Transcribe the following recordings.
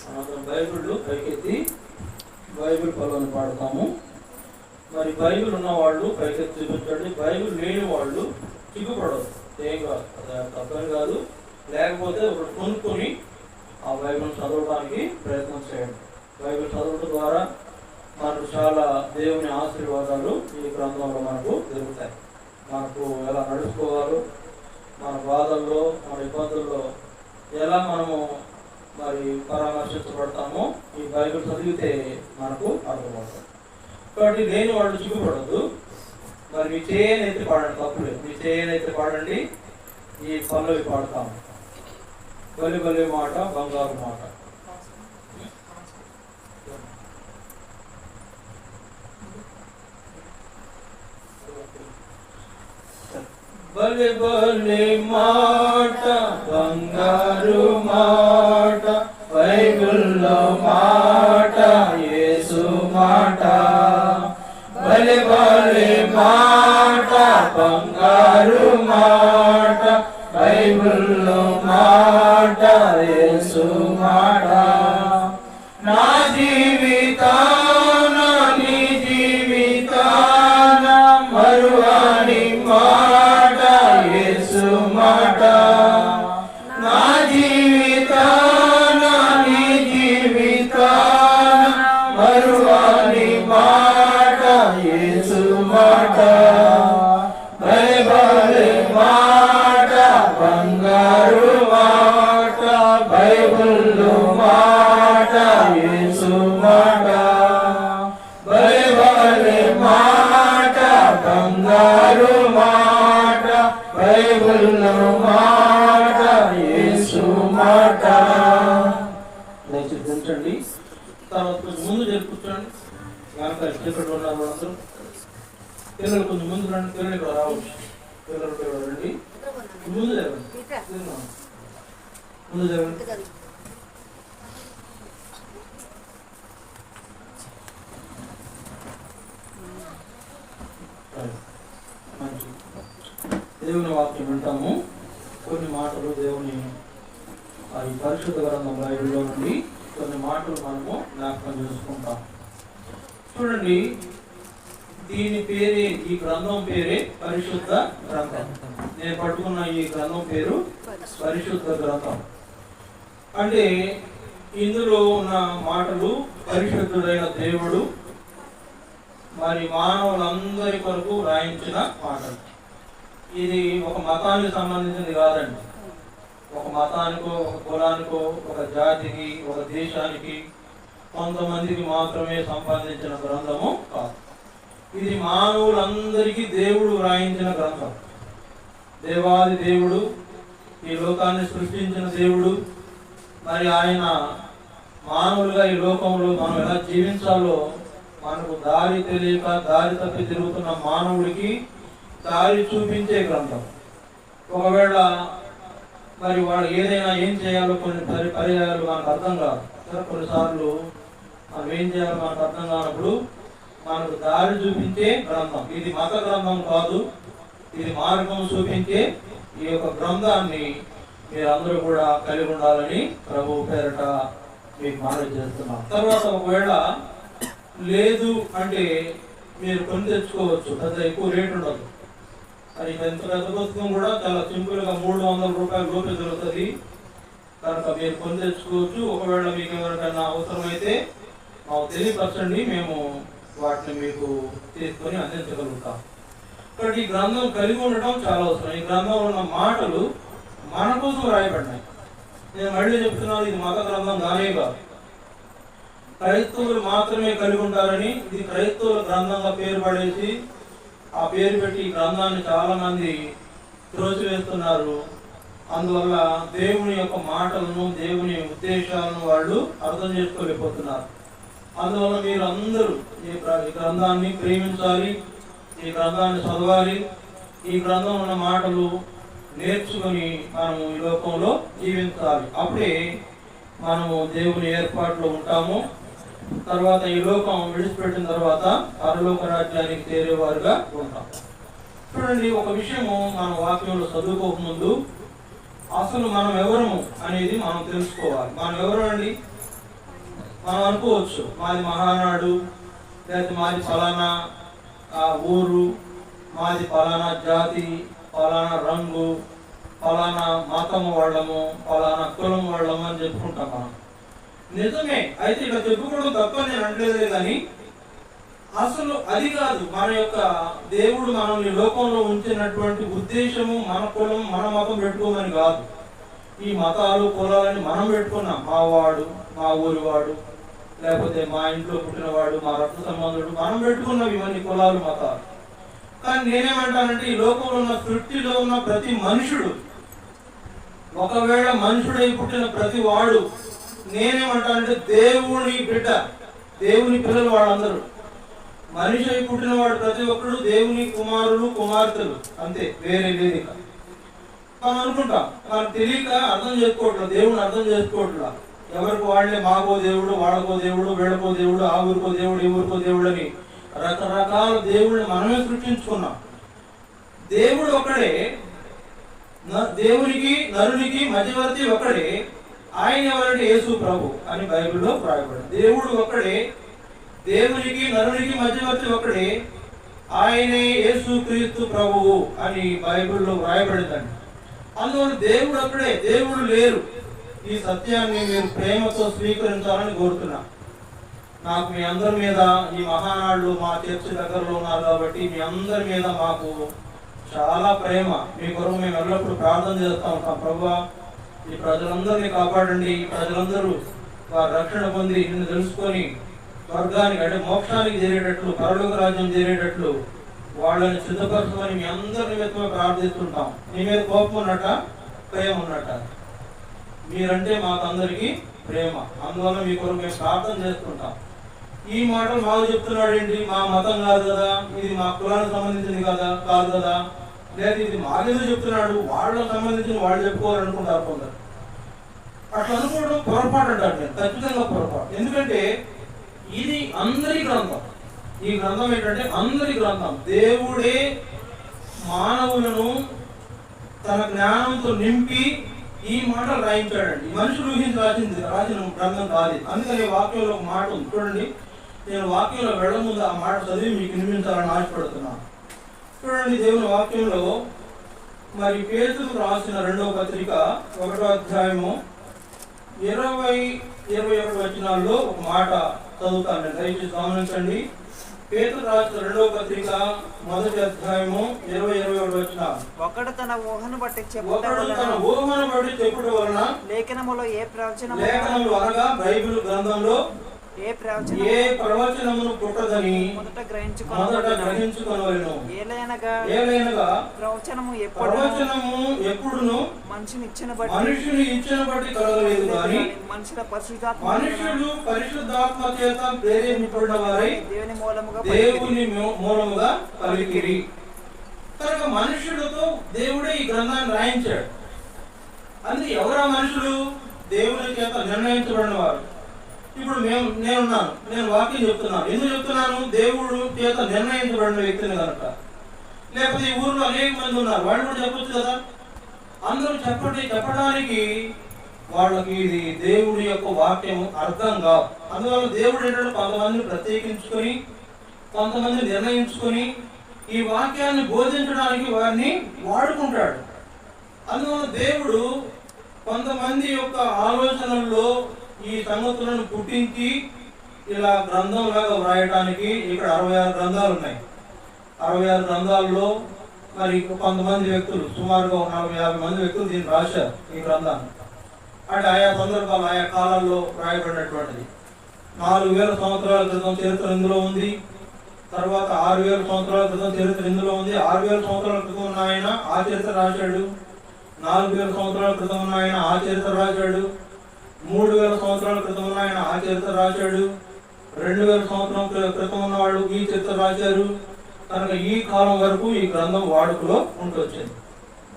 మనం బైబిళ్ళు పైకెత్తి బైబిల్ పనులను పాడతాము. మరి బైబిల్ ఉన్నవాళ్ళు పైకెత్తి చూపించండి. బైబిల్ లేని వాళ్ళు సిగ్గుపడదు, ఏం కాదు, తప్పని కాదు. లేకపోతే ఒకటి కొనుక్కొని ఆ బైబిల్ చదవడానికి ప్రయత్నం చేయండి. బైబిల్ చదవడం ద్వారా మనకు చాలా దేవుని ఆశీర్వాదాలు ఈ గ్రంథంలో మనకు దొరుకుతాయి. మనకు ఎలా నడుచుకోవాలో, మన బాధల్లో, మన ఇబ్బందుల్లో ఎలా మనము మరి పరామర్శించబడతామో ఈ బైబిల్ చదివితే మనకు అర్థమవుతుంది. కాబట్టి లేని వాళ్ళు సిగ్గుపడద్దు. మరి మీ చేయనైతే పాడండి, తప్పులేదు, మీ చేయనైతే పాడండి. ఈ పల్లవి పాడతాము. బలి బలి మాట బంగారు మాట. బలి బలి మాట బంగారు మాట, బైబిల్లో మాట యేసు మాట. బలి బలి మాట బంగారు మాట, బైబిల్లో మాట యేసు మాట. నా జీవితాన నీ జీవితాన మరువని మాట యేసు మాట. నా జీవితాన నీ జీవితాన మరువని మాట యేసు మాట. బైబిల్ మాట బంగారు మాట, బైబిల్లో మాట యేసు మాట. బైబిల్ మాట బంగారు మాట, బైబిల్లో మాట యేసు మాట. దయచేసి తర్వాత కొంచెం ముందు జరుపుకోండి. కనుక ఇక్కడ ఉన్నారు వాళ్ళందరూ. పిల్లలు కొంచెం ముందు రండి. పిల్లలు ఇక్కడ రావచ్చు. పిల్లలు ఇక్కడ రండి. ముందు జరగండి, ముందు జరగండి. దేవుని వాక్యం వింటాము. కొన్ని మాటలు దేవుని ఈ పరిశుద్ధ గ్రంథం బైబిల్లో నుండి కొన్ని మాటలు మనము జ్ఞాపకం చేసుకుంటాం. చూడండి, దీని పేరే, ఈ గ్రంథం పేరే పరిశుద్ధ గ్రంథం. నేను పట్టుకున్న ఈ గ్రంథం పేరు పరిశుద్ధ గ్రంథం. అంటే ఇందులో ఉన్న మాటలు పరిశుద్ధుడైన దేవుడు మరి మానవులందరి కొరకు రాయించిన మాటలు. ఇది ఒక మతానికి సంబంధించింది కాదండి. ఒక మతానికో, ఒక కులానికో, ఒక జాతికి, ఒక దేశానికి, కొంతమందికి మాత్రమే సంబంధించిన గ్రంథము కాదు. ఇది మానవులందరికీ దేవుడు వ్రాయించిన గ్రంథం. దేవాది దేవుడు, ఈ లోకాన్ని సృష్టించిన దేవుడు, మరి ఆయన మానవులుగా ఈ లోకంలో మనం ఎలా జీవించాలో మనకు దారి తెలియక దారి తప్పి తిరుగుతున్న మానవుడికి దారి చూపించే గ్రంథం. ఒకవేళ మరి వాడు ఏదైనా ఏం చేయాలో కొన్ని పర్యాయాలు మనకు అర్థం కాదు. కొన్నిసార్లు మనం ఏం చేయాలో మనకు అర్థం కానప్పుడు మనకు దారి చూపించే గ్రంథం. ఇది మత గ్రంథం కాదు, ఇది మార్గం చూపించే ఈ యొక్క గ్రంథాన్ని మీరందరూ కూడా కలిగి ఉండాలని ప్రభువు పేరట మీకు మనవి చేస్తున్నాం. తర్వాత ఒకవేళ లేదు అంటే మీరు కొని తెచ్చుకోవచ్చు, పెద్ద ఎక్కువ రేటు ఉండదు. అది ఎంత పెద్ద పుస్తకం కూడా చాలా సింపుల్గా 300 రూపాయల రూపాయలు దొరుకుతుంది. కనుక మీరు కొని తెచ్చుకోవచ్చు. ఒకవేళ మీకు ఎవరికైనా అవసరమైతే మాకు తెలియపరచండి, మేము వాటిని మీకు తీసుకొని అందించగలుగుతాం. కాబట్టి ఈ గ్రంథం కలిగి ఉండటం చాలా అవసరం. ఈ గ్రంథంలో ఉన్న మాటలు మన కోసం రాయబడినాయి. నేను మళ్ళీ చెప్తున్నాను, ఇది మత గ్రంథం కానే కాదు. క్రైస్తవులు మాత్రమే కలిగి ఉంటారని ఇది క్రైస్తవుల గ్రంథంగా పేరు పడేసి ఆ పేరు పెట్టి ఈ గ్రంథాన్ని చాలా మంది త్రోసివేస్తున్నారు. అందువల్ల దేవుని యొక్క మాటలను, దేవుని ఉద్దేశాలను వాళ్ళు అర్థం చేసుకోలేకపోతున్నారు. అందువల్ల మీరు అందరూ ఈ గ్రంథాన్ని ప్రేమించాలి, ఈ గ్రంథాన్ని చదవాలి, ఈ గ్రంథం ఉన్న మాటలు నేర్చుకొని మనము ఈ లోకంలో జీవించాలి. అప్పుడే మనము దేవుని ఏర్పాటులో ఉంటాము. తర్వాత ఈ లోకం విడిచిపెట్టిన తర్వాత పరలోక రాజ్యానికి చేరేవారుగా ఉంటాం. చూడండి, ఒక విషయము మనం వాక్యంలో చదువుకోకముందు అసలు మనం ఎవరము అనేది మనం తెలుసుకోవాలి. మనం ఎవరు అండి? మనం అనుకోవచ్చు మాది మహానాడు, లేకపోతే మాది ఫలానా ఊరు, మాది ఫలానా జాతి, ఫలానా రంగు, ఫలానా మతం వాళ్ళము, ఫలానా కులం వాళ్ళము అని చెప్పుకుంటాం మనం. నిజమే, అయితే ఇలా చెప్పుకోవడం తప్ప నేను అనట్లేదే, కానీ అసలు అది కాదు మన యొక్క దేవుడు మనల్ని లోకంలో ఉంచినటువంటి ఉద్దేశము. మన కులం మన మతం పెట్టుకోమని కాదు. ఈ మతాలు కులాలని మనం పెట్టుకున్నాం. మా వాడు, మా ఊరి వాడు, లేకపోతే మా ఇంట్లో పుట్టినవాడు, మా రక్త సంబంధుడు, మనం పెట్టుకున్నాం ఇవన్నీ కులాలు మతాలు. కానీ నేనేమంటానంటే ఈ లోకంలో ఉన్న సృష్టిలో ఉన్న ప్రతి మనుషుడు, ఒకవేళ మనుషుడై పుట్టిన ప్రతి వాడు, నేనేమంటానంటే దేవుని బిడ్డ, దేవుని పిల్లలు వాళ్ళందరూ. మనిషి అయి పుట్టిన వాడు ప్రతి ఒక్కడు దేవుని కుమారులు కుమార్తెలు, అంతే, వేరే లేదు. మనం అనుకుంటాం, మనకు తెలియక అర్థం చేసుకోవట్లేదు, దేవుని అర్థం చేసుకోవట్లా. ఎవరికి వాళ్ళే మాకో దేవుడు, వాళ్ళకో దేవుడు, వీళ్ళకో దేవుడు, ఆ ఊరికో దేవుడు, ఈ ఊరికో దేవుడు అని రకరకాల దేవుడిని మనమే సృష్టించుకున్నాం. దేవుడు ఒకడే, దేవునికి నరునికి మధ్యవర్తి ఒకడే. ఆయన ఎవరంటే యేసు ప్రభు అని బైబిల్లో రాయబడింది. దేవుడు ఒకడే, దేవునికి నరునికి మధ్యవర్తి ఒకడే, ఆయనే యేసు క్రీస్తు ప్రభువు అని బైబిల్లో రాయబడిందండి. అందువల్ల దేవుడు ఒకడే, దేవుడు లేరు. ఈ సత్యాన్ని మీరు ప్రేమతో స్వీకరించాలని కోరుతున్నా. నాకు మీ అందరి మీద, ఈ మహానాళ్ళు మా చర్చి దగ్గరలో ఉన్నారు కాబట్టి మీ అందరి మీద మాకు చాలా ప్రేమ. మీ కొరకు మేము ఎల్లప్పుడూ ప్రార్థన చేస్తూ ఉంటాం. ప్రభువా, ఈ ప్రజలందరినీ కాపాడండి, ఈ ప్రజలందరూ వారి రక్షణ పొంది నిన్ను తెలుసుకొని స్వర్గానికి అంటే మోక్షానికి చేరేటట్లు, పరలోక రాజ్యం చేరేటట్లు వాళ్ళని సిద్ధపరచమని మీ అందరి నిమిత్తమే ప్రార్థిస్తుంటాం. మీ మీద కోపం ఉన్నట, ప్రేమ ఉన్నట? మీరంటే మాకందరికీ ప్రేమ. అందువల్ల మీ కొరకు మేము ప్రార్థన చేస్తుంటాం. ఈ మాటలు మాకు చెప్తున్నాడు ఏంటి? మా మతం కాదు కదా, ఇది మా కులానికి సంబంధించింది కాదు కదా, లేదా ఇది మాకేదో చెప్తున్నాడు, వాళ్ళకు సంబంధించిన వాళ్ళు చెప్పుకోవాలనుకుంటారు కొందరు. అట్లా అనుకోవడం పొరపాటు అంటారు. నేను ఖచ్చితంగా పొరపాటు. ఎందుకంటే ఇది అందరి గ్రంథం. ఈ గ్రంథం ఏంటంటే అందరి గ్రంథం. దేవుడే మానవులను తన జ్ఞానంతో నింపి ఈ మాటలు రాయించాడండి. మనుషులు ఊహించి రాసిన గ్రంథం కాదు. అందుకని వాక్యంలో ఒక మాట ఉంది చూడండి. నేను వాక్యంలో వెళ్ళ ముందు ఆ మాట చదివి మీకు వినిపించాలని ఆశపడుతున్నాను. చూడండి, దేవుని వాక్యంలో మరి పేతురుకు రాసిన 2వ పత్రిక 1వ అధ్యాయము 20-21 వచనాల్లో ఒక మాట చదువుతాను. దయచేసి గమనించండి. పేతురు రాసిన 2వ పత్రిక 1వ అధ్యాయము 20-21 వచనాలు. ఒకడు తన ఊహను బట్టి చెప్పుట వలన లేఖనములో లేఖనములు అనగా బైబిల్ గ్రంథంలో ఏ ప్రవచనమును పుట్టదని మొదట గ్రహించుకొనవలెను. ఏలైనగా ప్రవచనము ఎప్పుడును మనిషిని ఇచ్చిన బట్టి కలగలేదు గాని మనుషులు పరిశుద్ధాత్మ చేత ప్రేరేపింపబడిన వారై దేవుని మూలముగా పలికిరి. కనుక మనుషులతో దేవుడే ఈ గ్రంథాన్ని రాయించాడు. అందుకే ఎవరా మనుషులు? దేవుని చేత నిర్ణయించబడిన వారు. ఇప్పుడు నేను వాక్యం చెప్తున్నాను. ఎందుకు చెప్తున్నాను? దేవుడు చేత నిర్ణయించబడిన వ్యక్తిని కనుక. లేకపోతే ఈ ఊరిలో అనేక మంది ఉన్నారు, వాళ్ళు కూడా చెప్పొచ్చు కదా. అందరూ చెప్పడానికి వాళ్ళకి ఇది దేవుడి యొక్క వాక్యం అర్థం కాదు. అందువల్ల దేవుడు ఏంటంటే కొంతమందిని ప్రత్యేకించుకొని, కొంతమంది నిర్ణయించుకొని ఈ వాక్యాన్ని బోధించడానికి వారిని వాడుకుంటాడు. అందువల్ల దేవుడు కొంతమంది యొక్క ఆలోచనల్లో ఈ సంగతులను పుట్టించి ఇలా గ్రంథంలాగా వ్రాయడానికి ఇక్కడ 66 గ్రంథాలు ఉన్నాయి. 66 గ్రంథాల్లో మరి కొంతమంది వ్యక్తులు, సుమారుగా 40-50 మంది వ్యక్తులు దీన్ని రాశారు ఈ గ్రంథాన్ని. అంటే ఆయా సందర్భాలు ఆయా కాలాల్లో రాయబడినటువంటిది. 4000 సంవత్సరాల క్రితం చరిత్ర ఇందులో ఉంది. తర్వాత 6000 సంవత్సరాల క్రితం చరిత్ర ఇందులో ఉంది. 6000 సంవత్సరాల క్రితం ఉన్న ఆయన ఆ చరిత్ర రాశాడు. 4000 సంవత్సరాల క్రితం ఉన్న ఆయన ఆ చరిత్ర రాశాడు. 3000 సంవత్సరాల క్రితం ఉన్న ఆయన ఆ చరిత్ర రాశాడు. 2000 సంవత్సరం క్రితం ఉన్న వాళ్ళు ఈ చరిత్ర రాశారు. కనుక ఈ కాలం వరకు ఈ గ్రంథం వాడుకలో ఉంటొచ్చింది.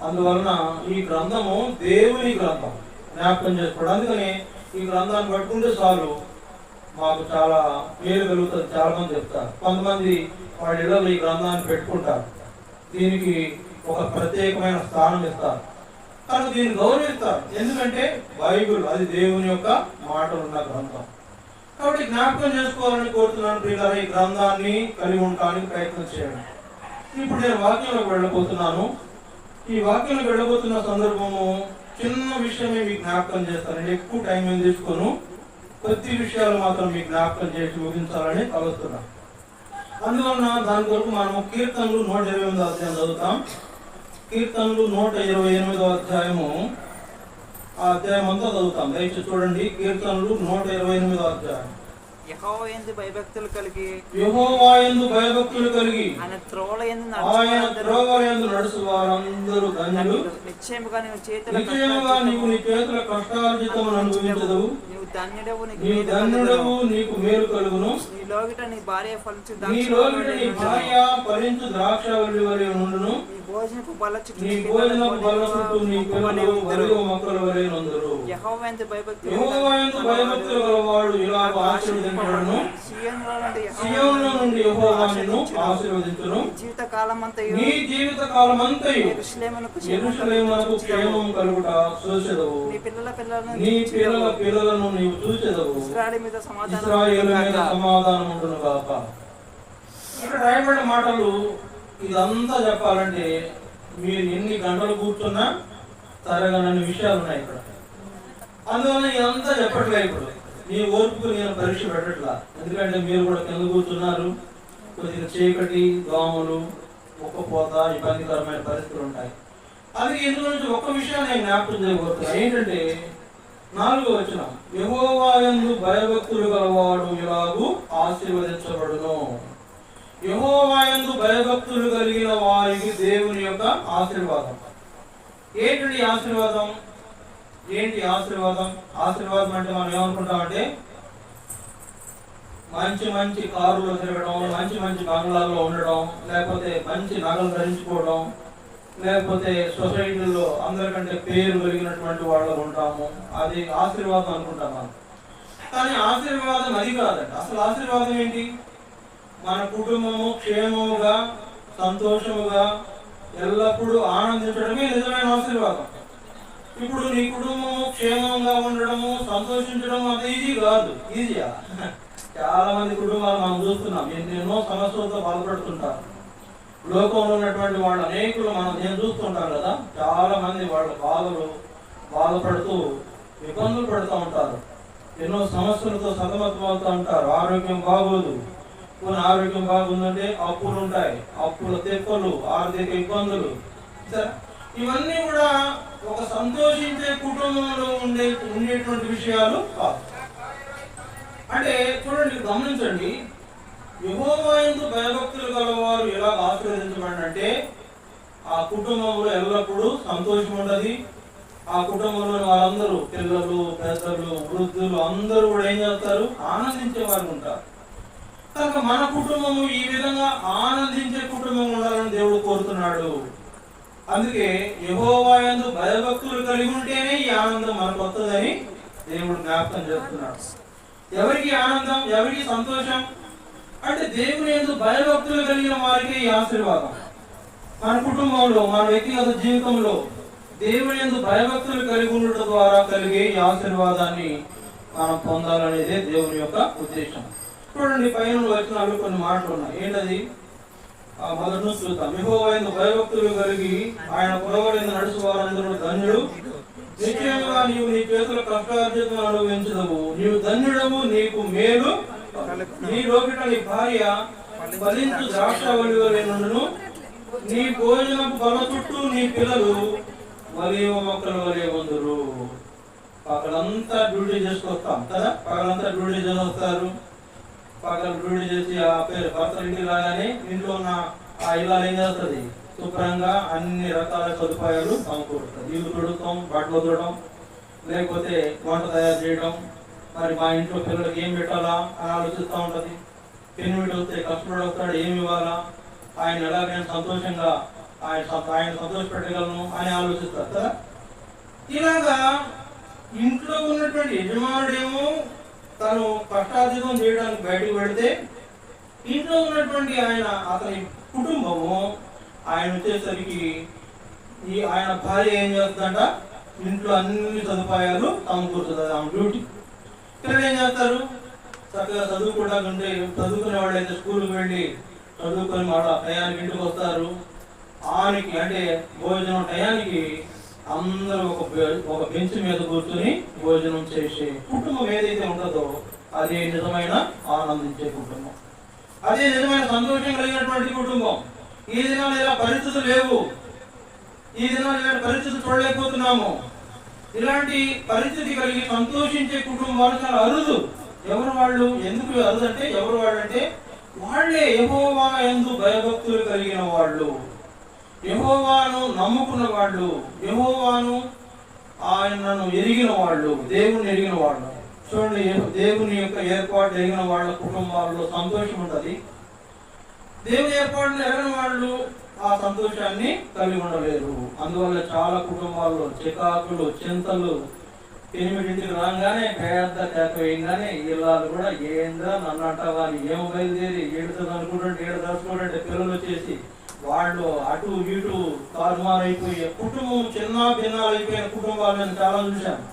అందువలన ఈ గ్రంథము దేవుని గ్రంథం, జ్ఞాపకం చేసుకోవడం. అందుకని ఈ గ్రంథాన్ని పట్టుకుంటే చాలు మాకు చాలా మేలు కలుగుతుంది. చాలా మంది చెప్తారు. కొంతమంది వాళ్ళ ఇళ్ళలో ఈ గ్రంథాన్ని పెట్టుకుంటారు. దీనికి ఒక ప్రత్యేకమైన స్థానం ఇస్తారు. కనుక దీన్ని గౌరవిస్తారు. ఎందుకంటే బైబిల్ అది దేవుని యొక్క మాటలు ఉన్న గ్రంథం. కాబట్టి జ్ఞాపకం చేసుకోవాలని కోరుతున్నాను ప్రియులారా. ఈ గ్రంథాన్ని కలిగి ఉండడానికి ప్రయత్నం చేయండి. ఇప్పుడు నేను వాక్యంలోకి వెళ్ళబోతున్నాను. ఈ వాక్యంలోకి వెళ్ళబోతున్న సందర్భము చిన్న విషయమే మీకు జ్ఞాపకం చేస్తాను. నేను ఎక్కువ టైం ఏం తీసుకోను, కొద్ది విషయాలు మాత్రం మీకు జ్ఞాపకం చేసి ముగించాలని తలుస్తున్నాను. అందువలన దాని కొరకు మనము కీర్తనలు 128వ అధ్యాయం చదువుతాం. కీర్తనలు 128వ అధ్యాయము, ఆ అధ్యాయం అంతా చదువుతాం. దయచేసి చూడండి. కీర్తనలు 128వ అధ్యాయం. యెహోవా యందు భయభక్తులు కలిగి ఆయన త్రోవల యందు నడుచు వారందరూ ధన్యులు. నిశ్చయముగా నీవు నీ చేతుల కష్టార్జితమును అనుభవించదవు. నీవు ధన్యుడవు, నీకు మేలు కలుగును. నీ లోగిట నీ భార్య ఫలించు ద్రాక్షావల్లి వలె నుండును. నీ భోజనపు బల్ల చుట్టూ నీ పిల్లలు వరిగ మొక్కల వలె నుందురు. యెహోవా యందు భయభక్తులు గలవాడు ఇలాగ ఆశీర్వదించబడును. సీయోనులో నుండి యెహోవా నిన్ను ఆశీర్వదించును. నీ జీవిత కాలమంతయు యెరూషలేమునకు క్షేమం కలుగుట చూచెదవు. నీ పిల్లల పిల్లలను నీవు చూచెదవు. ఇశ్రాయేలు మీద సమాధానం ఉండును గాక. ఇక్కడ రాయబడిన మాటలు ఇదంతా చెప్పాలంటే మీరు ఎన్ని గంటలు కూర్చున్నా తరగనన్ని విషయాలు ఉన్నాయి ఇక్కడ. అందువల్ల ఇదంతా చెప్పట్లే. ఇప్పుడు మీ ఓర్పుకు నేను పరీక్ష పెట్టట్లా. ఎందుకంటే మీరు కూడా కింద కూర్చున్నారు. కొద్దిగా చీకటి, దోమలు, ఒక్కపోత, ఇబ్బందికరమైన పరిస్థితులు ఉంటాయి. అది ఇందులో నుంచి ఒక్క విషయాన్ని నేను జ్ఞాపకం చేయబోతున్నాను. ఏంటంటే 4వ వచనం, యెహోవా యందు భయభక్తులు గలవాడు ఇలాగూ ఆశీర్వదించబడును. యెహోవా యందు భయభక్తులు కలిగిన వారికి దేవుని యొక్క ఆశీర్వాదం. ఏంటి ఆశీర్వాదం? ఏంటి ఆశీర్వాదం? ఆశీర్వాదం అంటే మనం ఏమనుకుంటామంటే మంచి మంచి కారులో తిరగడం, మంచి మంచి బంగ్లాల్లో ఉండడం, లేకపోతే మంచి నగలు ధరించుకోవడం, లేకపోతే సొసైటీలో అందరికంటే పేరు కలిగినటువంటి వాళ్ళు ఉంటాము. అది ఆశీర్వాదం అనుకుంటాం మనం. కానీ ఆశీర్వాదం అది కాదండి. అసలు ఆశీర్వాదం ఏంటి? మన కుటుంబము క్షేమముగా, సంతోషముగా, ఎల్లప్పుడూ ఆనందించడమే నిజమైన ఆశీర్వాదం. ఇప్పుడు నీ కుటుంబము క్షేమంగా ఉండడము, సంతోషించడం అది ఈజీ కాదు. ఈజీయా? చాలా మంది కుటుంబాలు మనం చూస్తున్నాం, ఎన్నెన్నో సమస్యలతో బాధపడుతుంటారు. లోకంలో ఉన్నటువంటి వాళ్ళు అనేకులు నేను చూస్తుంటాం కదా. చాలా మంది వాళ్ళ బాధపడుతూ ఇబ్బందులు పడుతూ ఉంటారు. ఎన్నో సమస్యలతో సతమతం అవుతూ ఉంటారు. ఆరోగ్యం బాగోదు. కొన్ని ఆరోగ్యం బాగుందంటే అప్పులు ఉంటాయి, అప్పుల తెప్పలు, ఆర్థిక ఇబ్బందులు. ఇవన్నీ కూడా ఒక సంతోషించే కుటుంబంలో ఉండేటువంటి విషయాలు కాదు. అంటే చూడండి, గమనించండి. యెహోవా యందు భయభక్తులు గలవారు ఎలా ఆశీర్వదించబడినంటే ఆ కుటుంబంలో ఎల్లప్పుడూ సంతోషం ఉండదు. ఆ కుటుంబంలో వాళ్ళందరూ పిల్లలు, పెద్దలు, వృద్ధులు అందరూ కూడా ఏం చేస్తారు? ఆనందించే వారు ఉంటారు. కనుక మన కుటుంబము ఈ విధంగా ఆనందించే కుటుంబం ఉండాలని దేవుడు కోరుతున్నాడు. అందుకే యెహోవా యందు భయభక్తులు కలిగి ఉంటేనే ఈ ఆనందం మనకు వస్తుందని దేవుడు జ్ఞాపకం చేస్తున్నాడు. ఎవరికి ఆనందం, ఎవరికి సంతోషం అంటే దేవుని యందు భయభక్తులు కలిగిన వారికి ఈ ఆశీర్వాదం. మన కుటుంబంలో, మన వ్యక్తిగత జీవితంలో దేవుని యందు భయభక్తులు కలిగి ఉండటం ద్వారా కలిగే ఈ ఆశీర్వాదాన్ని మనం పొందాలనేదే దేవుని యొక్క ఉద్దేశం. చూడండి, పైన వచనాలు కొన్ని మాటలు ఉన్నాయి. ఏంటది? మొదటి నుంచి చూద్దాం. యెహోవా యందు భయభక్తులు కలిగి ఆయన పురవడింద నడుచు వారందరూ ధన్యుడు. నిశ్చయంగా నీవు నీ చేతుల కష్టార్జితం అనుభవించదవు. నీవు ధన్యుడవు, నీకు మేలు. నీ లోకిట నీ భార్య ఫలించు ద్రాక్షావల్లి వలె నుండును. నీ భోజనపు బల్ల చుట్టూ నీ పిల్లలు వలివ మొక్కల వలె ఉందురు. పగలంతా డ్యూటీ చేసుకొస్తాం కదా. పగలంతా డ్యూటీ చేసి వస్తారు. పగలు డ్యూటీ చేసి ఆ పేరు భర్త ఇంటికి రాగానే ఇంట్లో ఉన్న ఆ ఇల్లాలు ఏం చేస్తుంది? శుభ్రంగా అన్ని రకాల సదుపాయాలు సమకూరుతుంది. ఇల్లు తుడటం, బట్టలు వదలడం, లేకపోతే వంట తయారు చేయడం. మరి మా ఇంట్లో పిల్లలకి ఏం పెట్టాలా అని ఆలోచిస్తూ ఉంటుంది. పెన్నుమిటి వస్తే కష్టపడి వస్తాడు, ఏమి ఇవ్వాలా, ఆయన ఎలాగైనా సంతోషంగా ఆయన సంతోష పెట్టగలను అని ఆలోచిస్తారు కదా. ఇలాగా ఇంట్లో ఉన్నటువంటి యజమానుడేమో తను కష్టార్జితం చేయడానికి బయటకు పెడితే, ఇంట్లో ఉన్నటువంటి అతని కుటుంబము ఆయన వచ్చేసరికి ఆయన భార్య ఏం చేస్తుందంట? ఇంట్లో అన్ని సదుపాయాలు సమకూరుతుంది. ఆమె డ్యూటీ. పిల్లలు ఏం చేస్తారు? చక్కగా చదువుకుంటే చదువుకునే వాళ్ళు అయితే స్కూల్కి వెళ్ళి చదువుకొని మళ్ళా టయానికి ఇంటికి వస్తారు. ఆనికి అంటే భోజనం టయానికి అందరూ ఒక బెంచ్ మీద కూర్చొని భోజనం చేసే కుటుంబం ఏదైతే ఉంటుందో అదే నిజమైన ఆనందించే కుటుంబం, అదే నిజమైన సంతోషం కలిగినటువంటి కుటుంబం. ఈ దినాలు ఇలా పరిస్థితులు లేవు, ఈ దినాలు ఇలాంటి పరిస్థితులు చూడలేకపోతున్నాము. ఇలాంటి పరిస్థితి కలిగి సంతోషించే కుటుంబాలు చాలా అరుదు. ఎవరు వాళ్ళు? ఎందుకు అరుదు అంటే ఎవరు వాళ్ళు అంటే వాళ్ళే యెహోవా యందు భయభక్తులు కలిగిన వాళ్ళు, యెహోవాను నమ్ముకున్న వాళ్ళు, యెహోవాను ఆయనను ఎరిగిన వాళ్ళు, దేవుని ఎరిగిన వాళ్ళు. చూడండి, దేవుని యొక్క ఏర్పాటు ఎరిగిన వాళ్ళ కుటుంబాల్లో సంతోషం ఉంటుంది. దేవుని ఏర్పాటును ఎరగని వాళ్ళు ఆ సంతోషాన్ని కలిగి ఉండలేరు. అందువల్ల చాలా కుటుంబాల్లో చికాకులు, చింతలు, 8ంటికి రాగానే పెద్ద కేక వేయగానే ఇళ్ళాలు కూడా ఏందా నన్ను అంటావా అని ఏం బయలుదేరి ఏడుతుంది అనుకుంటుంటే ఏడు దాచుకుంటుంటే పిల్లలు వచ్చేసి వాళ్ళు అటు ఇటు తారుమారైపోయే కుటుంబం చిన్న భిన్నాలు అయిపోయిన కుటుంబాలు నేను చాలా చూశాను.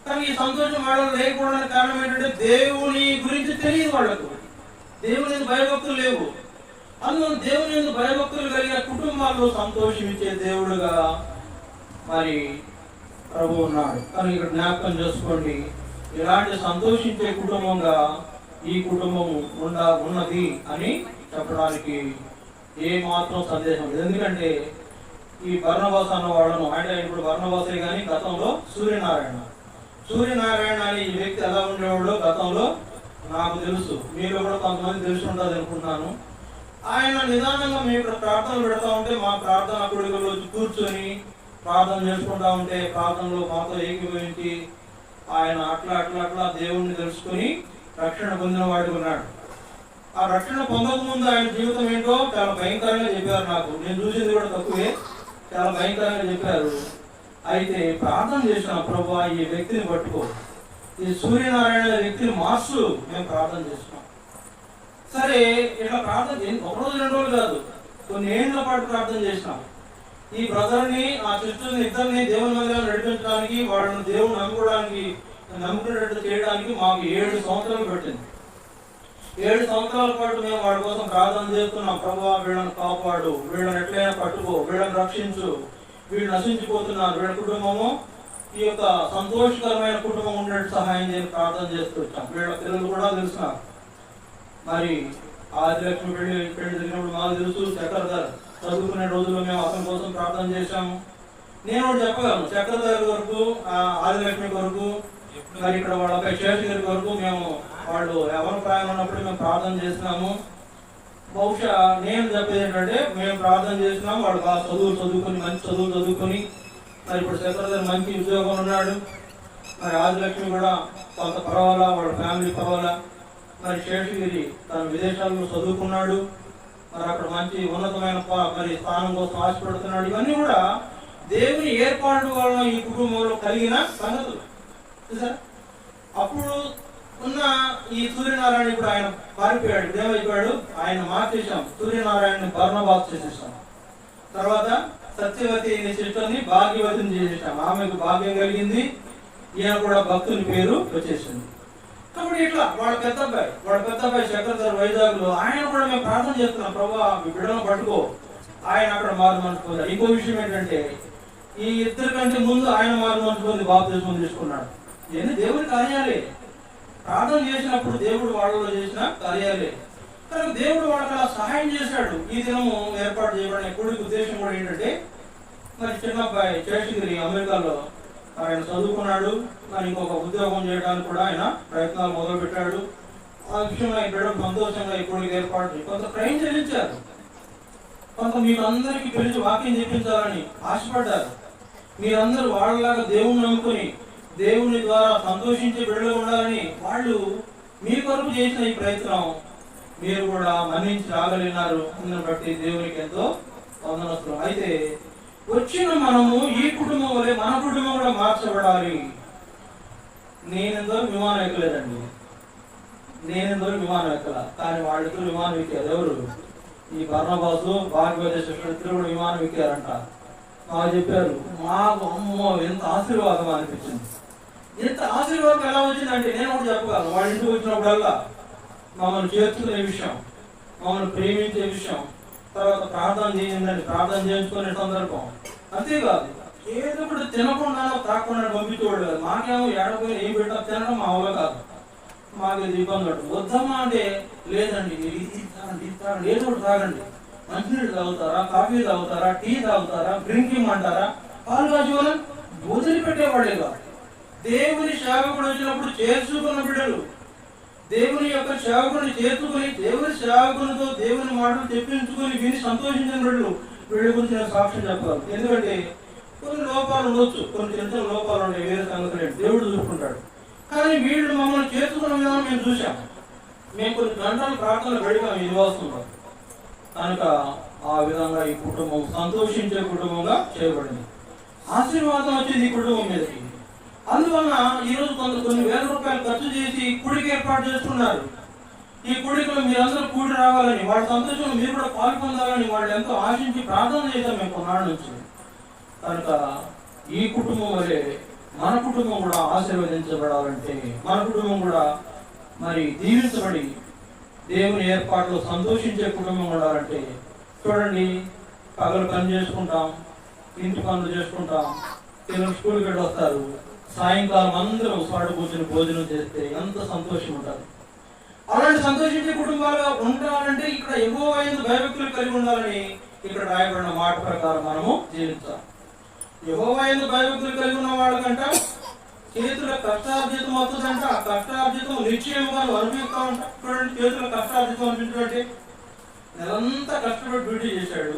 కానీ ఈ సంతోషం వాళ్ళలో లేకపోవడానికి కారణం ఏంటంటే దేవుని గురించి తెలియదు వాళ్ళకు, దేవుని భయభక్తులు లేవు. అందులో దేవుని భయభక్తులు కలిగిన కుటుంబాల్లో సంతోషించే దేవుడుగా మరి ప్రభు ఉన్నాడు. కానీ ఇక్కడ జ్ఞాపకం చేసుకోండి, ఇలాంటి సంతోషించే కుటుంబంగా ఈ కుటుంబం ఉన్నది అని చెప్పడానికి ఏ మాత్రం సందేహం లేదు. ఎందుకంటే ఈ బర్నబాస్ అన్న వాళ్ళను, అంటే ఇప్పుడు బర్నబాసే కానీ గతంలో సూర్యనారాయణ అనే ఈ వ్యక్తి ఎలా ఉండేవాడో గతంలో నాకు తెలుసు, మీరు కూడా కొంతమంది తెలిసి ఉంటుంది అనుకుంటున్నాను. ఆయన నిదానంగా మేము ఇక్కడ ప్రార్థనలు పెడతా ఉంటే మా ప్రార్థన కొడుకులో కూర్చొని ప్రార్థన చేసుకుంటా ఉంటే ప్రార్థనలో మాతో ఏకీభవించి ఆయన అట్లా దేవుణ్ణి తెలుసుకుని రక్షణ పొందిన వాడు ఉన్నాడు. ఆ రక్షణ పొందకముందు ఆయన జీవితం ఏంటో చాలా భయంకరంగా చెప్పారు. నాకు నేను చూసింది కూడా తక్కువే, చాలా భయంకరంగా చెప్పారు. అయితే ప్రార్థన చేసిన ప్రభువా ఈ వ్యక్తిని పట్టుకో, ఈ సూర్యనారాయణ వ్యక్తిని మార్చు, మేము ప్రార్థన చేస్తున్నాం. సరే ఇట్లా ప్రార్థన ఒక రోజు 2 రోజులు కాదు, కొన్ని ఏళ్ల పాటు ప్రార్థన చేసినాం. ఈ బ్రదర్ని ఆ సిస్టర్ని ఇద్దరిని దేవుని మందిరాన్ని నడిపించడానికి, వాళ్ళని దేవుని నమ్ముకునేటట్టు చేయడానికి మాకు 7 సంవత్సరాలు పట్టింది. 7 సంవత్సరాల పాటు మేము వాడి కోసం ప్రార్థన చేస్తున్నాం. ప్రభువా వీళ్ళని కాపాడు, వీళ్ళని ఎట్లయినా పట్టుకో, వీళ్ళని రక్షించు, వీళ్ళు నశించిపోతున్నారు, వీళ్ళ కుటుంబము ఈ యొక్క సంతోషకరమైన కుటుంబం ఉండేట్టు సహాయం చేయని ప్రార్థన చేస్తూ వచ్చాం. వీళ్ళ పిల్లలు కూడా తెలుసు నాకు. మరి ఆదిలక్ష్మి పెళ్లి జరిగినప్పుడు మాకు తెలుసు. చక్రధర్ చదువుకునే రోజుల్లో మేము అతని కోసం ప్రార్థన చేశాము. నేను కూడా చెప్పగలను, చక్రధర్ వరకు, ఆదిలక్ష్మి వరకు, మరి ఇక్కడ వాళ్ళ అబ్బాయి శేషగిరి వరకు మేము వాళ్ళు ఎవరి ప్రాయం ఉన్నప్పుడు మేము ప్రార్థన చేసినాము. బహుశా నేను చెప్పేది ఏంటంటే మేము ప్రార్థన చేసినాము, వాడు బాగా చదువుకొని మంచి చదువు చదువుకొని మరి ఇప్పుడు చక్రధర్ మంచి ఉద్యోగం ఉన్నాడు. మరి ఆదిలక్ష్మి కూడా కొంత పర్వాలా, వాళ్ళ ఫ్యామిలీ పర్వాలా. మరి శేషగిరి తన విదేశాల్లో చదువుకున్నాడు, మరి అక్కడ మంచి ఉన్నతమైన మరి స్థానం కోసం ఆశపడుతున్నాడు. ఇవన్నీ కూడా దేవుని ఏర్పాటు వలన ఈ కుటుంబంలో కలిగిన సంగతులు. అప్పుడు ఉన్న ఈ సూర్యనారాయణ ఇప్పుడు ఆయన పారిపోయాడు, దేవైపోయాడు. ఆయన మార్చేసాం, సూర్యనారాయణని బర్నబాస్ చేసేసాం. తర్వాత సత్యవతి సిస్టర్ని భాగ్యవతిని చేసేసాం. ఆమెకు భాగ్యం కలిగింది, ఈయన కూడా భక్తుని పేరు వచ్చేసింది. కాబట్టి ఇట్లా వాళ్ళ పెద్ద అబ్బాయి చక్రధర్ వైజాగ్ లో, ఆయన కూడా మేము ప్రార్థన చేస్తున్నాం, ప్రభువా మీ బిడ్డను పట్టుకో, ఆయన అక్కడ మారు మనసు పొందాడు. ఇంకో విషయం ఏంటంటే ఈ ఇద్దరి కంటే ముందు ఆయన మారు మనసు పొంది బాప్తిస్మం తీసుకున్నాడు. ఇవన్నీ దేవుని కార్యాలే, ప్రార్థన చేసినప్పుడు దేవుడు వాళ్ళలో చేసిన కార్యాలే. కానీ దేవుడు వాళ్ళకి అలా సహాయం చేశాడు. ఈ దినము ఏర్పాటు చేయబడిన కొడుకు ఉద్దేశం కూడా ఏంటంటే, మరి చిన్న అబ్బాయి శేషగిరి అమెరికాలో ఆయన చదువుకున్నాడు, మరి ఇంకొక ఉద్యోగం చేయడానికి కూడా ఆయన ప్రయత్నాలు మొదలు పెట్టాడు. ఆ విషయంలో ఈ బిడ్డ సంతోషంగా ఈ కొడుకు ఏర్పాటు కొంత ట్రైన్ చెల్లించారు, కొంత మీకు అందరికీ పిలిచి వాక్యం చెప్పించాలని ఆశపడ్డారు. మీరందరూ వాళ్ళలాగా దేవుని నమ్ముకొని దేవుని ద్వారా సంతోషించే బిడ్డలు ఉండాలని వాళ్ళు మీ కొరకు చేసిన ఈ ప్రయత్నం మీరు కూడా మన్నించి రాగలిగినారు. అందుని బట్టి దేవునికి ఎంతో వందనస్తులం. అయితే వచ్చిన మనము ఈ కుటుంబం వల్లే మన కుటుంబం కూడా మార్చబడాలి. నేనెందరూ విమానం ఎక్కలేదండి, విమానం ఎక్కల, కానీ వాళ్ళిద్దరు విమానం ఎక్కారు. ఎవరు? ఈ బర్నబాసు భాగ్యవతి ఇద్దరు కూడా విమానం ఎక్కారంట. మాకు చెప్పారు, మాకు అమ్మో ఎంత ఆశీర్వాదం అనిపించింది. ఎంత ఆశీర్వాదం ఎలా వచ్చిందంటే నేను కూడా చెప్పగలను. వాళ్ళ ఇంటికి వచ్చినప్పుడల్లా మమ్మల్ని చేర్చుకునే విషయం, మమ్మల్ని ప్రేమించే విషయం, తర్వాత ప్రార్థన చేయండి, ప్రార్థన చేయించుకునే సందర్భం. అంతేకాదు ఏదో కూడా తినకుండా తాకుండా పంపించేవాడు కాదు. మాకేమో ఏడపోయిన ఏం పెట్టా తినడం మా వల్ల కాదు, మాకు ఇది ఇబ్బంది పడుతుంది. వద్దమ్మా అంటే లేదండి ఇది తాగండి, ఏదో ఒకటి తాగండి. మంచినీళ్ళు తాగుతారా, కాఫీ తాగుతారా, టీ తాగుతారా, డ్రింక్ ఇమ్మంటారా, పాలు కాజువల వదిలిపెట్టేవాడే కాదు. దేవుని సేవకుడు వచ్చినప్పుడు చేర్చుకున్న బిడ్డలు, దేవుని యొక్క సేవకుని చేర్చుకుని దేవుని సేవకునితో దేవుని మాటలు చెప్పించుకుని విని సంతోషించిన బిడ్డలు వీళ్ళ గురించి నేను సాక్ష్యం చెప్పాలి. ఎందుకంటే కొన్ని లోపాలు ఉండొచ్చు, కొన్ని చిన్న చిన్న లోపాలు ఉంటాయి, వేరే సంగతులు దేవుడు చూసుకుంటాడు. కానీ వీళ్ళు మమ్మల్ని చేర్చుకున్న విధానం మేము చూసాం. మేము కొన్ని గంటలు ప్రార్థనలు గడిపాం ఈ నివాసంలో. కనుక ఆ విధంగా ఈ కుటుంబం సంతోషించే కుటుంబంగా చేయబడింది. ఆశీర్వాదం వచ్చింది ఈ కుటుంబం మీదకి. అందువలన ఈరోజు కొన్ని వేల రూపాయలు ఖర్చు చేసి కుడికి ఏర్పాటు చేస్తున్నారు. ఈ కుడికలో మీరందరూ కూడి రావాలని, వాళ్ళ సంతోషంలో మీరు కూడా పాల్పొందాలని వాళ్ళు ఎంతో ఆశించి ప్రార్థన చేశాం మేము కొన్నాళ్ళ నుంచి. కనుక ఈ కుటుంబం వల్లే మన కుటుంబం కూడా ఆశీర్వదించబడాలంటే, మన కుటుంబం కూడా మరి దీవించబడి దేవుని ఏర్పాట్లు సంతోషించే కుటుంబం ఉండాలంటే, చూడండి పగలు పని చేసుకుంటాం, ఇంటి పనులు చేసుకుంటాం, పిల్లలు స్కూల్కి వెళ్ళి వస్తారు, సాయంకాలం అందరూ సాడు కూర్చొని భోజనం చేస్తే ఎంత సంతోషం ఉంటుంది. అలాంటి సంతోషించే కుటుంబాలుగా ఉండాలంటే ఇక్కడ యెహోవా యందు భయభక్తులు కలిగి ఉండాలని ఇక్కడ రాయబడిన మాట ప్రకారం మనము జీవించాలి. యెహోవా యందు భయభక్తులు కలిగి ఉన్న వాళ్ళకంట చేతుల కష్టార్జితం వస్తుందంట. ఆ కష్టార్జితం నిశ్చయముగా అనిపిస్తా ఉంటా. చూడండి, చేతుల కష్టార్జితం అనిపించబట్టి నెలంతా కష్టపడి డ్యూటీ చేశాడు.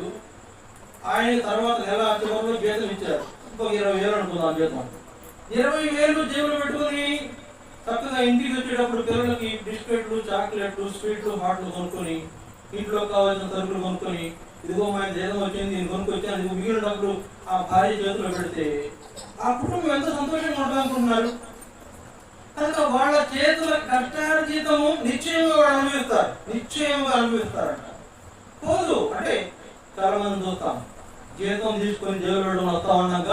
ఆయన తర్వాత నెల చివరిలో జీతం ఇచ్చారు. ఇంకొక 20,000 అనుకుందాం జీతం. 20,000 జేబులు పెట్టుకుని చక్కగా ఇంటికి వచ్చేటప్పుడు పిల్లలకి బిస్కెట్లు, చాక్లెట్లు, స్వీట్లు, హాట్లు కొనుక్కొని, ఇంట్లో కావాల్సిన సరుకులు కొనుక్కొని, ఇదిగో మా జీతం వచ్చింది, నేను కొనుక్కొచ్చాను, ఇదిగో మిగిలిన డబ్బులు ఆ భార్య చేతిలో పెడితే ఆ కుటుంబం ఎంత సంతోషంగా ఉంటుంది అనుకుంటున్నారు. కనుక వాళ్ళ చేతుల కష్టార్జితము నిశ్చయంగా వాళ్ళు అనుభవిస్తారు, నిశ్చయంగా అనుభవిస్తారంట. పోదు అంటే చాలా మంది చూస్తాం, జీతం తీసుకొని జైలు వెళ్ళడం వస్తా ఉన్నాక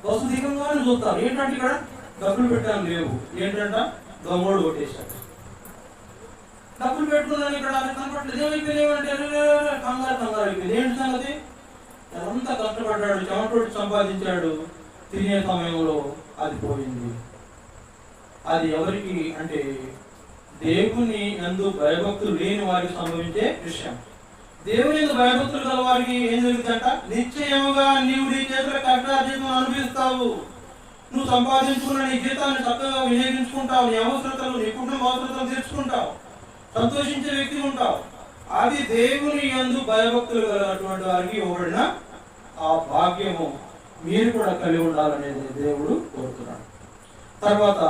బస్సు దిగంగానే చూస్తారు. ఏంటంటే ఇక్కడ డబ్బులు పెట్టాను లేవు, ఏంటంట దొంగోడు కొట్టేశాడు. డబ్బులు పెట్టుకున్నాను ఇక్కడ కనపడలేదు, ఏమైపోయినాయంటే కంగారు అయిపోయింది. ఏంటి సంగతి? ఎంత కష్టపడ్డాడు, చెమటోటి సంపాదించాడు, తినే సమయంలో అది పోయింది. అది ఎవరికి అంటే దేవుని యందు భయభక్తులు లేని వారికి సంభవించే విషయం. దేవుని యందు భయభక్తులు గల వారికి ఏం జరుగుతుందంట? నిశ్చయముగా నీవు నీ చేతుల కష్టార్జితం అనుభవిస్తావు. నువ్వు సంపాదించుకున్న నీ జీతాన్ని చక్కగా వినియోగించుకుంటావు, నీ అవసరతలు, నీ కుటుంబ అవసరతలు తీర్చుకుంటావు, సంతోషించే వ్యక్తి ఉంటావు. అది దేవుని యందు భయభక్తులు కలిగినటువంటి వారికి ఇవ్వబడిన ఆ భాగ్యము మీరు కూడా కలిగి ఉండాలనేది దేవుడు కోరుతున్నాడు. తర్వాత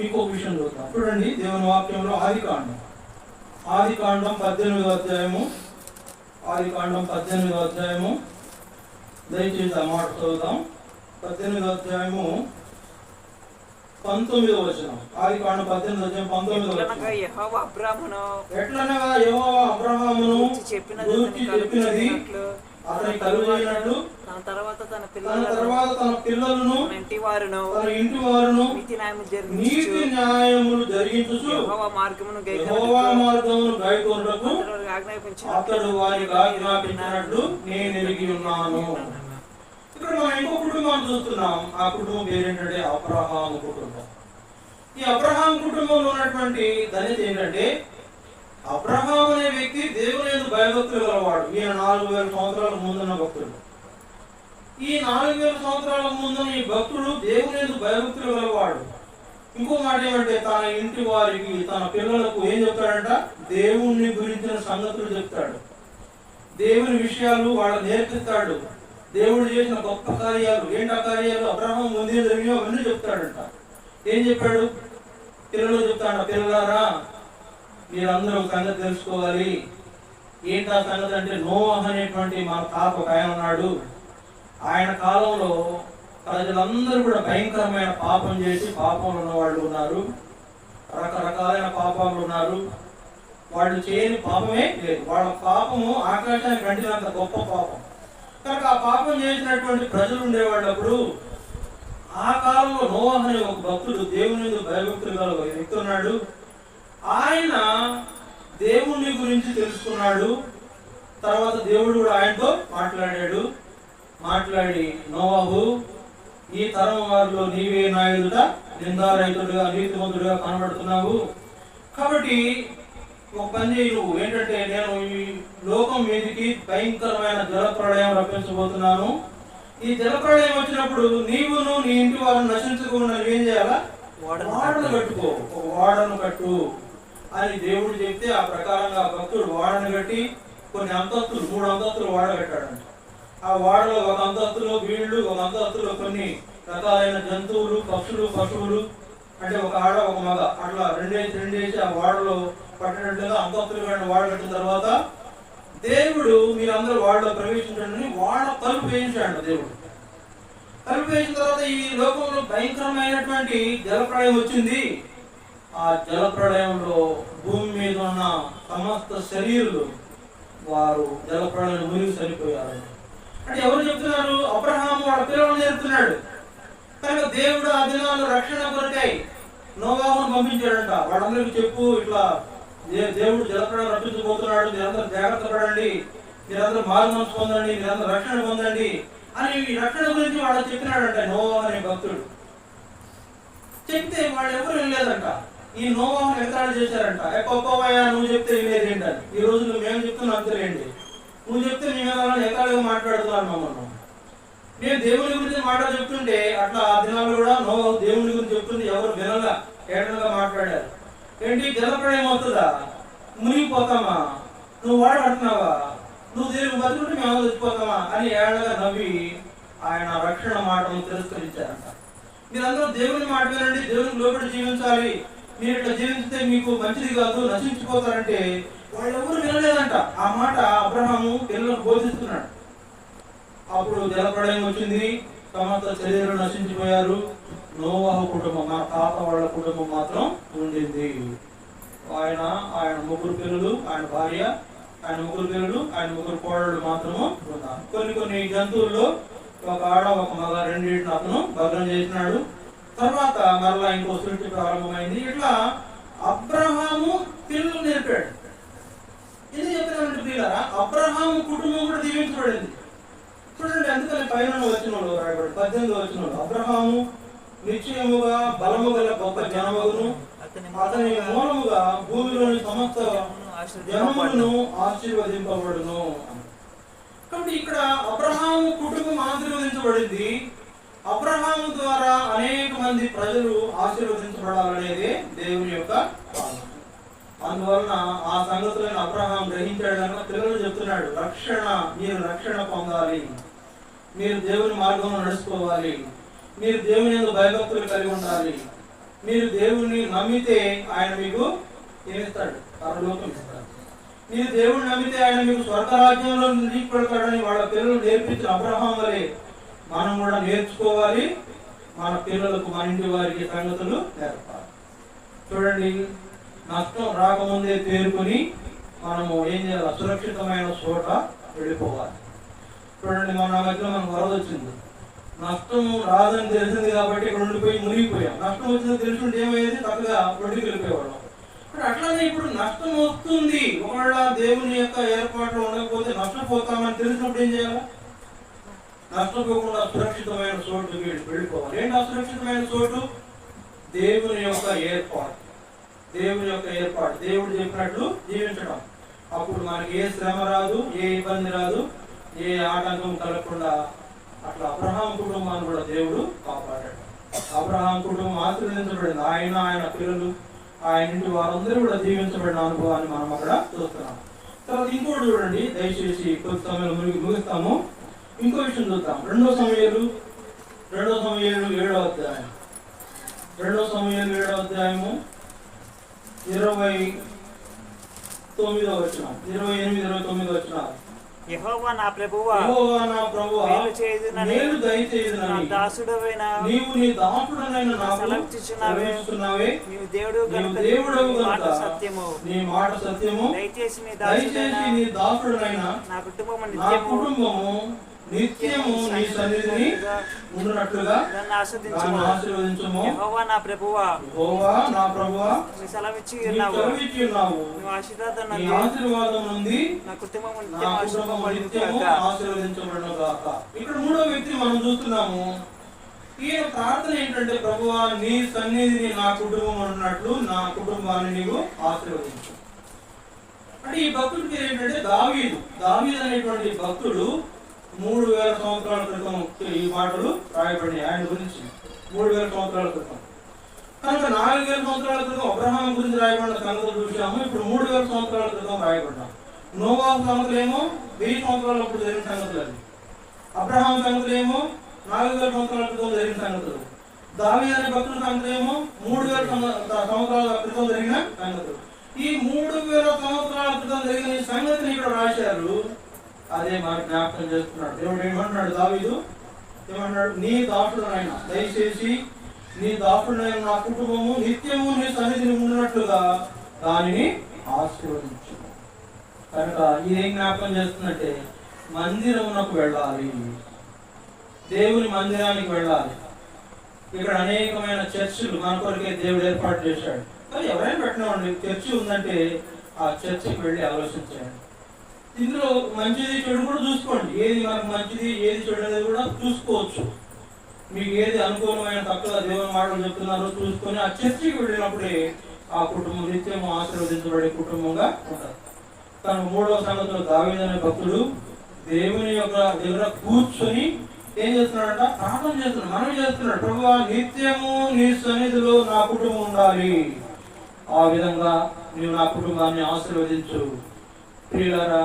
ఇంకొక విషయం చూద్దాం. చూడండి, దేవుని వాక్యంలో ఆదికాండం 18వ అధ్యాయము, ఆదికాండం 18వ అధ్యాయము, దయచేసి ఆ మాట చదువుతాం. 18వ అధ్యాయము 19వ వచనం. ఆదికాండం 18వ అధ్యాయం 19వ వచనం. ఎట్లనగా యెహోవా అబ్రహామును గూర్చి చెప్పినది అతని కలుగజేయనట్లు తన తర్వాత తన పిల్లలను తన ఇంటి వారును నీతి న్యాయములు జరిగించుచు యెహోవా మార్గమును గైకొనుటకు అతడు వారికి ఆజ్ఞాపించినట్లు నేను ఎరిగి ఉన్నాను. ఇక్కడ మనం ఇంకో కుటుంబాన్ని చూస్తున్నాం. ఆ కుటుంబం పేరేంటంటే అబ్రహాము కుటుంబం. ఈ అబ్రహాము కుటుంబంలో ఉన్నటువంటి ధన్యత ఏంటంటే, అబ్రహాం అనే వ్యక్తి దేవుని యందు భయభక్తులు గలవాడు. ఈయన 4,000 సంవత్సరాల ముందున్న భక్తుడు. ఈ 4,000 సంవత్సరాల ముందున్న ఈ భక్తుడు దేవుని యందు భయభక్తులు గలవాడు. ఇంకో మాట ఏమంటే, తన ఇంటి వారికి, తన పిల్లలకు ఏం చెప్తాడంట? దేవుణ్ణి గురించిన సంగతులు చెప్తాడు, దేవుని విషయాలు వాళ్ళకు నేర్పిస్తాడు, దేవుడు చేసిన గొప్ప కార్యాలు, ఏంటి ఆ కార్యాలు, అబ్రహాం ముందే జరిగినో అవన్నీ చెప్తాడంట. ఏం చెప్పాడు? పిల్లలు చెప్తాడు, పిల్లలారా మీరందరూ ఒక సంగతి తెలుసుకోవాలి. ఏంటి ఆ సంగతి అంటే, నోవహు అనేటువంటి మన తాత ఒక ఆయన ఉన్నాడు. ఆయన కాలంలో ప్రజలందరూ కూడా భయంకరమైన పాపం చేసి పాపంలో ఉన్న వాళ్ళు ఉన్నారు, రకరకాలైన పాపాలు ఉన్నారు. వాళ్ళు చేయని పాపమే లేదు. వాళ్ళ పాపము ఆకాశానికి అంటినంత గొప్ప పాపం. కనుక ఆ పాపం చేసినటువంటి ప్రజలు ఉండేవాళ్ళప్పుడు ఆ కాలంలో నోవాహు అనే ఒక భక్తుడు, దేవుని మీద భయభక్తులు గల ఒక వ్యక్తి ఉన్నాడు. ఆయన దేవుని గురించి తెలుసుకున్నాడు. తర్వాత దేవుడు కూడా ఆయనతో మాట్లాడి నోవాహు, ఈ తరం వారిలో నీవే నా ఎదుట నిందారహితుడిగా నీతిమంతుడిగా కనబడుతున్నావు. కాబట్టి ఒక పని చేయి, నువ్వు ఏంటంటే, నేను ఈ లోకం మీదకి భయంకరమైన జలప్రళయం రప్పించబోతున్నాను. ఈ జలప్రళయం వచ్చినప్పుడు నీవును నీ ఇంటి వారిని నశించకుండా నువ్వేం చేయాలా? వాడను కట్టుకో, ఒక వాడను కట్టు అని దేవుడు చెప్తే ఆ ప్రకారంగా భక్తుడు వాడను కట్టి కొన్ని అంతస్తులు, 3 అంతస్తులు వాడ కట్టాడంట. ఆ వాడలో ఒక అంతస్తులో వీళ్ళు, ఒక అంతస్తులో కొన్ని రకాలైన జంతువులు, పశువులు, అంటే ఒక ఆడ ఒక మగ అట్లా రెండేసి ఆ వాడలో పట్టినట్లుగా అంతస్తులు వాడ కట్టిన తర్వాత దేవుడు మీరందరూ వాడలో ప్రవేశించండి, వాడ తలుపు వేయించాడు. దేవుడు తలుపు వేసిన తర్వాత ఈ లోకంలో భయంకరమైనటువంటి జలప్రళయం వచ్చింది. ఆ జలప్రళయంలో భూమి మీద ఉన్న సమస్త శరీరులు వారు జలప్రళయం మునిగి చనిపోయారు. అంటే ఎవరు చెప్తున్నారు? అబ్రహాము వాళ్ళ పిల్లలను నేర్పుతున్నాడు. కనుక దేవుడు ఆ దినాల్లో రక్షణ కొరకై నోవాహును పంపించాడంట. వాళ్ళందరికీ చెప్పు, ఇట్లా దేవుడు జలప్రళయం రక్షించబోతున్నాడు, మీరందరూ జాగ్రత్త పడండి, మీరందరూ మారు మనసు పొందండి, మీరందరూ రక్షణ పొందండి అని ఈ రక్షణ గురించి వాళ్ళకి చెప్పినాడంట నోవాహు అనే భక్తుడు. చెప్తే వాళ్ళు ఎవరు వెళ్ళలేదంట. ఈ నోవాహును ఎగతాళి చేశారంట. ఎప్పవయ్యా, నువ్వు చెప్తే వినేది ఏంటని. ఈ రోజు మేము చెప్తున్నాం అంతేంటి, నువ్వు చెప్తే నీ మీద ఎగతాళిగా మాట్లాడుతున్నారు మమ్మల్ని. నేను దేవుని గురించి మాట చెప్తుంటే అట్లా ఆ దినాల్లో కూడా నోవాహు దేవుని గురించి చెప్తుంటే ఎవరు వినగా ఏడనగా మాట్లాడారు. ఏంటి, జలప్రళయం అవుతుందా, మునిగిపోతామా, నువ్వు వాడబడుతున్నావా, నువ్వు దేవుని బతుకుంటే మేము చచ్చిపోతామా అని ఏడగా నవ్వి ఆయన రక్షణ మాటను తిరస్కరించారంట. మీరందరూ దేవుని మాట వినండి, దేవునికి లోబడి జీవించాలి, మీరు ఇట్లా జీవించితే మీకు మంచిది కాదు, నశించిపోతారంటే వాళ్ళు ఎవరు వినలేదంట. ఆ మాట అబ్రహాము పిల్లలకు బోధిస్తున్నాడు. అప్పుడు జలప్రళయం వచ్చింది, సమస్త శరీరం నశించిపోయారు. నోవాహు కుటుంబం, మన తాత వాళ్ళ కుటుంబం మాత్రం ఉండింది. ఆయన 3 పిల్లలు, ఆయన భార్య, ఆయన 3 పిల్లలు, ఆయన 3 కోడళ్ళు మాత్రము ఉన్నారు. కొన్ని జంతువుల్లో ఒక ఆడ ఒక మగ రెండింటిని అతను భద్రం చేసినాడు. తర్వాత మరలా ఇంకో సృష్టి ప్రారంభమైంది. ఇట్లా అబ్రహాము పిల్లలు నేర్పాడు. ఇది చెప్పినారంటే ప్రియులారా, అబ్రహాము కుటుంబం కూడా దీవించబడింది. చూడండి, అందుకని పైన వచనంలో రాయబడి 18వ వచనంలో, అబ్రహాము నిశ్చయముగా బలము గల గొప్ప జనమును, అతని మూలముగా భూమిలోని సమస్త జనములను ఆశీర్వదింపబడును. కాబట్టి ఇక్కడ అబ్రహాము కుటుంబం ఆశీర్వదించబడింది. అబ్రహాము ద్వారా అనేక మంది ప్రజలు ఆశీర్వదించబడాలనేది దేవుని యొక్క ఆలోచన. అందువలన ఆ సంగతులను అబ్రహాం గ్రహించాడు కనుక పిల్లలు చెప్తున్నాడు, మీరు రక్షణ పొందాలి, మీరు దేవుని మార్గంలో నడుచుకోవాలి, మీరు దేవుని యందు భయభక్తులు కలిగి ఉండాలి, మీరు దేవుని నమ్మితే ఆయన మీకు ఏమిస్తాడు? పరలోకం ఇస్తాడు. మీరు దేవుని నమ్మితే ఆయన మీకు స్వర్గరాజ్యంలో నిలిచిపెడతాడని వాళ్ళ పిల్లలు నేర్పించిన అబ్రహాం వలె మనం కూడా నేర్చుకోవాలి. మన పిల్లలకు, మన ఇంటి వారికి సంగతులు నేర్పాలి. చూడండి, నష్టం రాకముందే తేరుకొని మనము ఏం చేయాలి? సురక్షితమైన చోట వెళ్ళిపోవాలి. చూడండి, మన మధ్యలో మనకు వరద వచ్చింది, నష్టం రాదని తెలిసింది కాబట్టి ఇక్కడ ఉండిపోయి మునిగిపోయాం. నష్టం వచ్చిందని తెలుసుకుంటే ఏమయ్యేది? చక్కగా ఒడ్డుకి వెళ్ళిపోయేవాళ్ళం. అట్లానే ఇప్పుడు నష్టం వస్తుంది, ఒకవేళ దేవుని యొక్క ఏర్పాట్లు ఉండకపోతే నష్టపోతామని తెలిసినప్పుడు ఏం చేయాలి? నష్టపోకుండా సురక్షితమైన చోటు వెళ్ళిపోవాలి. ఏంటి అసురక్షితమైన చోటు? దేవుని యొక్క ఏర్పాటు. దేవుడు చెప్పినట్లు జీవించడం. అప్పుడు మనకి ఏ శ్రమ రాదు, ఏ ఇబ్బంది రాదు, ఏ ఆటంకం కలగకుండా అట్లా అబ్రహాం కుటుంబాన్ని కూడా దేవుడు కాపాడాడు. అబ్రహాం కుటుంబం ఆశీర్వదించబడింది. ఆయన పిల్లలు, ఆయన ఇంటి వారందరూ కూడా జీవించబడిన అనుభవాన్ని మనం అక్కడ చూస్తున్నాం. తర్వాత ఇంకోటి చూడండి, దయచేసి కొద్ది సమయంలో ముగిస్తాము. ఇంకో విషయం చూద్దాం. 2 సమూయేలు 7వ అధ్యాయం. 2 సమూయేలు 7వ అధ్యాయము 29వ వచనం, 28, 29వ వచనాలు. యెహోవా నా ప్రభువా, మేలు దయచేయుదునని నీవు నీ దాసుడనైన నాకు సెలవిస్తున్నావే. నీవు దేవుడవు గనుక నీ మాట సత్యము. దయచేసి నీ దాసుడనైన నా కుటుంబము నిత్యము నీ సన్నిధిని ఉండునట్లుగా నన్ను దాన్ని ఆస్వాదించుము. ఆశీర్వదించుము. యెహోవా నా ప్రభువా, యెహోవా నా ప్రభువా, నీ సెలవిచ్చి నీవు ఉన్నావు. సెలవిచ్చి ఉన్నావు. నువ్వు ఆశీర్వాదం నీ నుండి ఆశీర్వాదం నుండి నా కుటుంబం నా నిత్యం కుటుంబం ఆశీర్వదించబడును నిత్యము గాక. ఆశీర్వదించబడును గాక. ఇక్కడ మూడో వ్యక్తి మనం చూస్తున్నాము. ఈయన ప్రార్థన ఏంటంటే, ప్రభువా నీ సన్నిధిని నా కుటుంబం ఉన్నట్లు నా కుటుంబాన్ని నీవు ఆశీర్వదించు. అంటే ఈ భక్తుడి పేరు ఏంటంటే దావీదు. దావీదు అనేటువంటి భక్తుడు 3000 సంవత్సరాల క్రితం ఈ మాటలు రాయబడినాయి ఆయన గురించి. 3000 సంవత్సరాల క్రితం. కనుక 4000 సంవత్సరాల క్రితం అబ్రహాం గురించి రాయబడిన సంగతులు చూసాము. ఇప్పుడు 3000 సంవత్సరాల క్రితం రాయబడ్డాం. నోవాహు సంగతులేమో 1000 సంవత్సరాలప్పుడు జరిగిన సంగతులు అది. అబ్రహాం సంగతులేమో 4000 సంవత్సరాల క్రితం జరిగిన సంగతులు. దావీదు అనే భక్తుల సంగతులేమో 3000 సంవత్సరాల క్రితం జరిగిన సంగతులు. ఈ 3000 సంవత్సరాల క్రితం జరిగిన ఈ సంగతిని ఇక్కడ రాశారు. అదే మరి జ్ఞాపకం చేస్తున్నాడు. దేవుడు ఏమంటున్నాడు? దావీదు ఏమంటున్నాడు? నీ దాసుడనైన, దయచేసి నీ దాసుడనైన నా కుటుంబము నిత్యము నీ సన్నిధిని ఉండినట్లుగా దానిని ఆశీర్వదించు. కనుక ఇదేం జ్ఞాపకం చేస్తుందంటే, మందిరమునకు వెళ్ళాలి, దేవుని మందిరానికి వెళ్ళాలి. ఇక్కడ అనేకమైన చర్చిలు మన కొరకే దేవుడు ఏర్పాటు చేశాడు. కానీ ఎవరైనా పెట్టినామండి, చర్చి ఉందంటే ఆ చర్చికి వెళ్ళి ఆలోచించండి. ఇందులో మంచిది చెడు కూడా చూసుకోండి. ఏది మనకు మంచిది, ఏది చెడు అనేది కూడా చూసుకోవచ్చు. మీకు ఏది అనుకూలమైన తక్కువ దేవుని మాటలు చెప్తున్నారో చూసుకొని ఆ చర్చికి వెళ్ళినప్పుడే ఆ కుటుంబం నిత్యము ఆశీర్వదించబడే కుటుంబంగా ఉంటుంది. తన మూడవ సంగతిలో దావీదు అనే భక్తుడు దేవుని యొక్క దగ్గర కూర్చొని ఏం చేస్తున్నాడంట? ప్రార్థన చేస్తున్నాడు, మనం చేస్తున్నాడు. ప్రభువా నిత్యము నీ సన్నిధిలో నా కుటుంబం ఉండాలి, ఆ విధంగా నీవు నా కుటుంబాన్ని ఆశీర్వదించు. ప్రియులారా,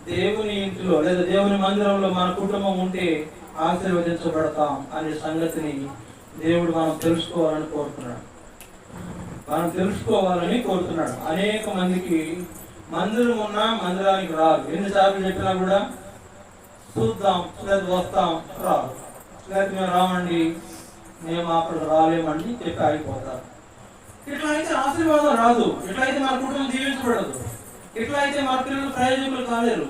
దేవుని ఇంటిలో లేదా దేవుని మందిరంలో మన కుటుంబం ఉంటే ఆశీర్వదించబడతాం అనే సంగతిని దేవుడు మనం తెలుసుకోవాలని కోరుతున్నాడు. మనం తెలుసుకోవాలని కోరుతున్నాడు. అనేక మందికి మందిరం ఉన్నా మందిరానికి రాదు. ఎన్నిసార్లు చెప్పినా కూడా చూద్దాం లేదా వస్తాం, రాదు. లేదా మేము రామండి, మేము అక్కడ రాలేమండి చెప్పి ఆగిపోతారు. ఇట్లా అయితే ఆశీర్వాదం రాదు. ఇట్లా అయితే మన కుటుంబం దీవించబడదు. ఇట్లా అయితే మన పిల్లలు ప్రయోజకులు కాలేరు.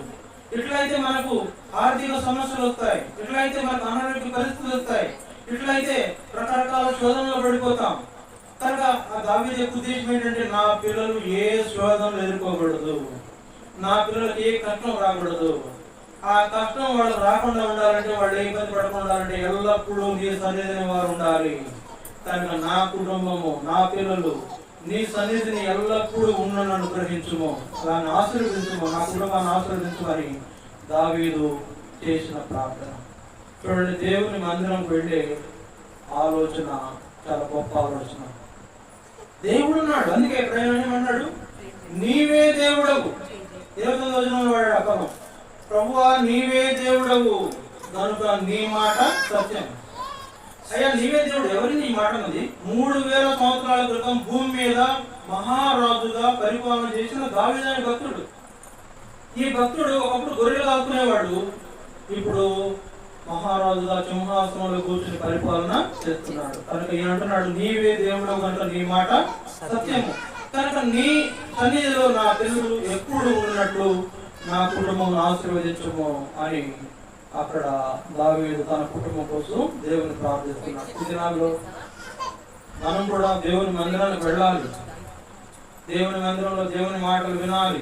ఇట్లా అయితే మనకు ఆర్థిక సమస్యలు వస్తాయి. ఇట్లా అయితే మనకు అనారోగ్య పరిస్థితులు వస్తాయి. ఇట్లా అయితే రకరకాల శోధనలో పడిపోతాం. కనుక ఆ దావీదు యొక్క ఉద్దేశం ఏంటంటే, నా పిల్లలు ఏ శోధనలు ఎదుర్కోకూడదు, నా పిల్లలకి ఏ కష్టం రాకూడదు. ఆ కష్టం వాళ్ళు రాకుండా ఉండాలంటే, వాళ్ళు ఏ ఇబ్బంది పడకుండా ఉండాలంటే ఎల్లప్పుడూ నీ సన్నిధిని వారు ఉండాలి. కనుక నా కుటుంబము, నా పిల్లలు నీ సన్నిధిని ఎల్లప్పుడూ ఉండను అనుగ్రహించుము, దాన్ని ఆశీర్వదించుము, నా కుటుంబాన్ని ఆశీర్వదించమని దావీదు చేసిన ప్రార్థన. చూడండి, దేవుని మందిరంకి వెళ్ళే ఆలోచన చాలా గొప్ప ఆలోచన. దేవుడు ఉన్నాడు, అందుకే ఎక్కడైనా ఏమన్నాడు? నీవే దేవుడవు. 29వ వచనంలో వాడాడు ఆ పదం. ప్రభువా నీవే దేవుడవు కనుక నీ మాట సత్యం. అయ్యా నీవే దేవుడు. ఎవరిని ఈ మాట అన్నది? 3000 సంవత్సరాల క్రితం భూమి మీద మహారాజుగా పరిపాలన చేసిన దావీదు అనే భక్తుడు. ఈ భక్తుడు ఒకప్పుడు గొర్రెలు కాకునేవాడు, ఇప్పుడు మహారాజుగా సింహాసనంలో కూర్చుని పరిపాలన చేస్తున్నాడు. కనుక ఈయన అంటున్నాడు, నీవే దేవుడు కనుక నీ మాట సత్యము. కనుక నీ సన్నిధిలో నా పిల్లలు ఎప్పుడు ఉన్నట్లు నా కుటుంబం ఆశీర్వదించము అని అక్కడ దావీదు తన కుటుంబం కోసం దేవుని ప్రార్థిస్తున్నాడు. ఈ దినాల్లో మనం కూడా దేవుని మందిరానికి వెళ్ళాలి. దేవుని మందిరంలో దేవుని మాటలు వినాలి.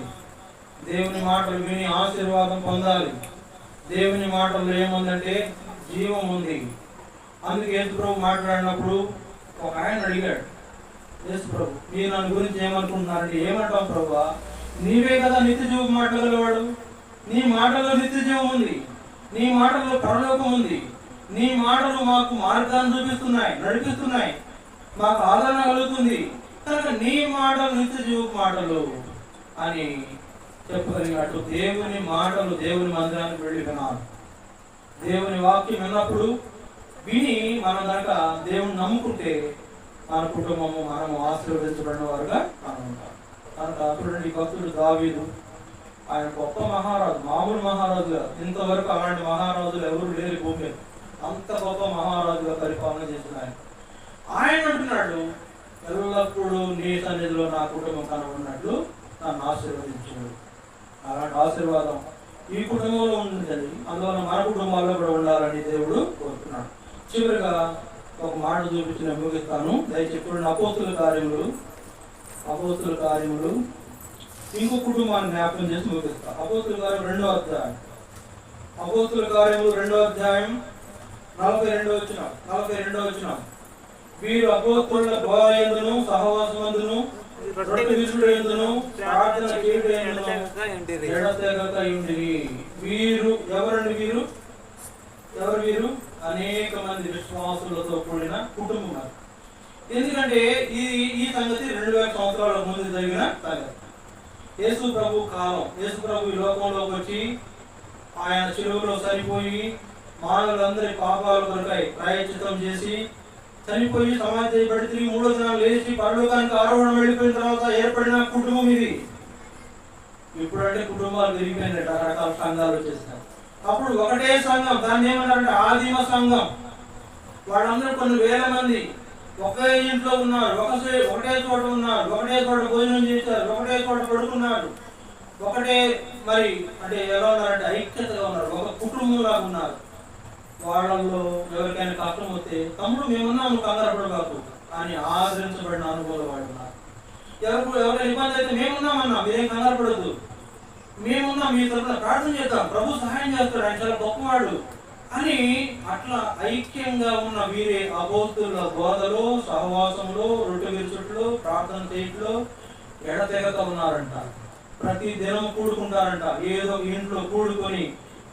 దేవుని మాటలు విని ఆశీర్వాదం పొందాలి. దేవుని మాటల్లో ఏముందంటే జీవం ఉంది. అందుకే యేసు ప్రభు మాట్లాడినప్పుడు ఒక ఆయన అడిగాడు, యేసు ప్రభు మీరు నన్ను గురించి ఏమనుకుంటున్నారంటే, ఏమంటాం ప్రభువా, నీవే కదా నిత్య జీవం మాట్లాడగలవాడు. నీ మాటల్లో నిత్య జీవం ఉంది, నీ మాటల్లో పరలోకం ఉంది, నీ మాటలు మాకు మార్గాన్ని చూపిస్తున్నాయి, నడిపిస్తున్నాయి, మాకు ఆదరణ కలుగుతుంది. కనుక నీ మాటలు నిత్య జీవ మాటలు అని చెప్పగలిగినట్టు దేవుని మాటలు దేవుని మందిరానికి వెళ్ళి వినాలి. దేవుని వాక్యం విన్నప్పుడు విని మనం కనుక దేవుని నమ్ముకుంటే మన కుటుంబము మనము ఆశీర్వదించబడిన వారుగా మనం ఉంటాం. కనుక చూడండి, భక్తుడు దావీదు ఆయన గొప్ప మహారాజు, మామూలు మహారాజుగా. ఇంతవరకు అలాంటి మహారాజులు ఎవరు లేరు భూమి మీద. అంత గొప్ప మహారాజుగా పరిపాలన చేసిన ఆయన అంటున్నాడు, ఎల్లప్పుడూ నీ సన్నిధిలో నా కుటుంబం కనుగొన్నట్లు నన్ను ఆశీర్వదించు. అలాంటి ఆశీర్వాదం ఈ కుటుంబంలో ఉంటుందండి, అందువల్ల మన కుటుంబాల్లో కూడా ఉండాలని దేవుడు కోరుతున్నాడు. చివరిగా ఒక మాట చూపించి నేను ముగిస్తాను. దయచేసి అపోస్తుల కార్యములు ఇంకో కుటుంబాన్ని జ్ఞాపకం చేసి ముగిస్తాను. అపోస్తుల కార్యం 2వ అధ్యాయం, అపోస్తుల కార్యములు 2వ అధ్యాయం 42వ వచనం. వీరు అపోస్తుల బోధ యందును సహవాసమందును రొట్టె విరుచుట యందును ప్రార్థన చేయుట యందును ఎడతెగక ఉండిరి. వీరు ఎవరండి? వీరు అనేక మంది విశ్వాసులతో కూడిన కుటుంబం. ఎందుకంటే ఈ సంగతి 2000 సంవత్సరాల ముందు జరిగిన సంగతి. యేసు ప్రభు కాలం, యేసు ప్రభు ఈ లోకంలోకి వచ్చి ఆయన శిలువలో చనిపోయి మానవులందరి పాపాల కొరకై ప్రాయశ్చిత్తం చేసి చనిపోయి సమాధి చేయబడి తిరిగి 3వ దినాలు లేచి పరలోకానికి ఆరోహణం వెళ్ళిపోయిన తర్వాత ఏర్పడిన కుటుంబం ఇది. ఇప్పుడంటే కుటుంబాలు పెరిగిపోయినాయి, రకరకాల సంఘాలు వచ్చేసినాయి. అప్పుడు ఒకటే సంఘం, దాన్ని ఏమన్నారంటే ఆదిమ సంఘం. వాళ్ళందరూ కొన్ని వేల మంది ఒకే ఇంట్లో ఉన్నారు, ఒకటే చోట ఉన్నారు, ఒకటే చోట భోజనం చేశారు, ఒకటే చోట పడుకున్నారు, ఒకటే మరి అంటే ఎలా ఉన్నారంటే ఐక్యతగా ఉన్నారు, ఒక కుటుంబంలా ఉన్నారు. వాళ్ళల్లో ఎవరికైనా కష్టం వస్తే తమ్ముడు మేమున్నాం, నువ్వు కంగారు పడబాకు అని ఆదరించబడిన అనుభవాలు వాళ్ళు ఉన్నారు. ఎవరైనా ఇబ్బంది అయితే మేమున్నామన్నా, మీరేం కంగారు పడద్దు, మేమున్నా మీ తరఫున ప్రార్థన చేద్దాం, ప్రభు సహాయం చేస్తాడు, ఆయన చాలా గొప్పవాడు అని అట్లా ఐక్యంగా ఉన్న వీరే అపోస్తుల బోధలో, సహవాసంలో, రొట్టె విరుచుట్లో, ప్రార్థన చేయట్లో ఎడతెగక ఉన్నారంట. ప్రతి దినం కూడుకుంటారంట, ఏదో ఇంట్లో కూడుకొని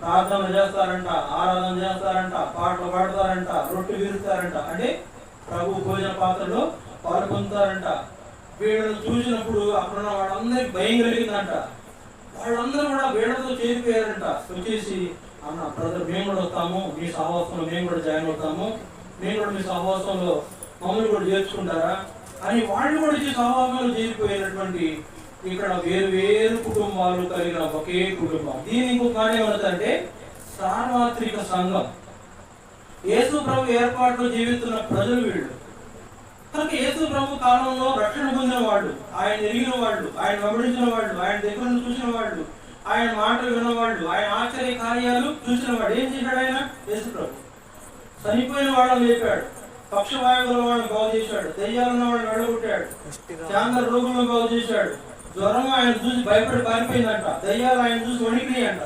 ప్రార్థన చేస్తారంట, ఆరాధన చేస్తారంట, పాటలు పాడతారంట, రొట్టె విరుస్తారంట, అంటే ప్రభు భోజన పాత్రలో పాల్గొంటారంట. వీళ్ళను చూసినప్పుడు అక్కడున్న వాళ్ళందరికీ భయం కలిగిందంట. వాళ్ళందరూ కూడా వీళ్ళతో చేరిపోయారంట. వచ్చేసి అన్న బ్రదర్ మేము కూడా వస్తాము, మీ సహవాసంలో మేము కూడా జాయిన్ అవుతాము, మేము కూడా మీ సహవాసంలో మమ్మల్ని కూడా చేర్చుకుంటారా అని వాళ్ళు కూడా ఈ సహవాసంలో చేరిపోయినటువంటి ఇక్కడ వేరు కుటుంబాలు కలిగిన ఒకే కుటుంబం. దీని ఇంకొక మాట ఏమవుతుందంటే సార్వత్రిక సంఘం. యేసు ప్రభు ఏర్పాటులో జీవిస్తున్న ప్రజలు వీళ్ళు. కనుక యేసు ప్రభు కాలంలో రక్షణ పొందిన వాళ్ళు, ఆయన ఎరిగిన వాళ్ళు, ఆయన వెంబడించిన వాళ్ళు, ఆయన దగ్గర నుంచి చూసిన వాళ్ళు, ఆయన మాటలు విన్నవాళ్ళు, ఆయన ఆశ్చర్య కార్యాలు చూసిన వాడు. ఏం చేశాడు ఆయన? యేసు ప్రభు చనిపోయిన వాళ్ళని లేపాడు, పక్షవాయువుల వాళ్ళని బాగు చేశాడు, దెయ్యాలున్న వాళ్ళని వెళ్ళగొట్టాడు, చాందర రోగులను బాగు చేశాడు, జ్వరం ఆయన చూసి భయపడి పారిపోయిందంట, దయ్యాలు ఆయన చూసి వణికినాయంట.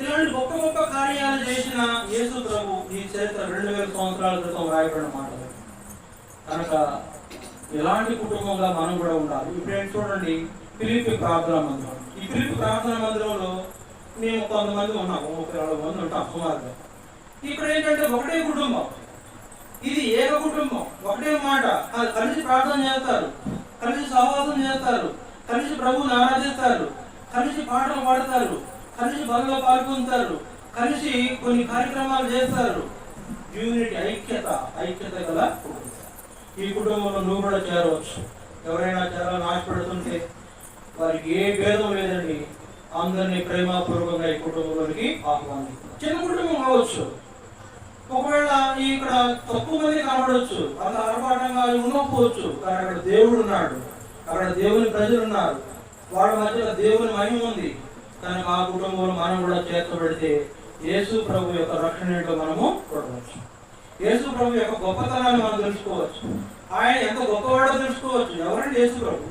ఇలాంటి గొప్ప గొప్ప కార్యాలు చేసిన యేసు ప్రభు ఈ చరిత్ర 2000 సంవత్సరాల క్రితం రాయబడిన మాటలు. కనుక ఇలాంటి కుటుంబంగా మనం కూడా ఉండాలి. ఇప్పుడు చూడండి, ఫిలిప్పీ ప్రార్థనా మందిరం. ఈ ఫిలిప్పీ ప్రార్థనా మందిరంలో మేము కొంతమంది ఉన్నాము, 30-40 మంది ఉంటాం సుమారుగా. ఇక్కడ ఏంటంటే ఒకటే కుటుంబం, ఇది ఏక కుటుంబం, ఒకటే మాట, కలిసి ప్రార్థన చేస్తారు, కలిసి సహవాసం చేస్తారు, కలిసి ప్రభువుని ఆరాధిస్తారు, కలిసి పాటలు పాడతారు, కలిసి బలలో పాల్గొంటారు, కలిసి కొన్ని కార్యక్రమాలు చేస్తారు. యూనిటీ, ఐక్యత గల కుటుంబం. ఈ కుటుంబంలో నువ్వు కూడా చేరవచ్చు. ఎవరైనా చేరాలని ఆశపడుతుంటే వారికి ఏ భేదం లేదండి, అందరినీ ప్రేమపూర్వకంగా ఈ కుటుంబంలోనికి ఆహ్వానిస్తారు. చిన్న కుటుంబం కావచ్చు, ఒకవేళ ఇక్కడ తక్కువ మంది కనబడవచ్చు, అంత ఆర్భాటంగా ఉండకపోవచ్చు, కానీ అక్కడ దేవుడు ఉన్నాడు, అక్కడ దేవుని ప్రజలు ఉన్నారు, వాళ్ళ మధ్యలో దేవుని మహిమ ఉంది. కానీ ఆ కుటుంబంలో మనం కూడా చేర్చబడితే యేసు ప్రభు యొక్క రక్షణ ఏంటో మనము చూడవచ్చు. యేసు ప్రభు యొక్క గొప్పతనాన్ని మనం తెలుసుకోవచ్చు, ఆయన ఎంత గొప్పవాడో తెలుసుకోవచ్చు. ఎవరంటే యేసు ప్రభు?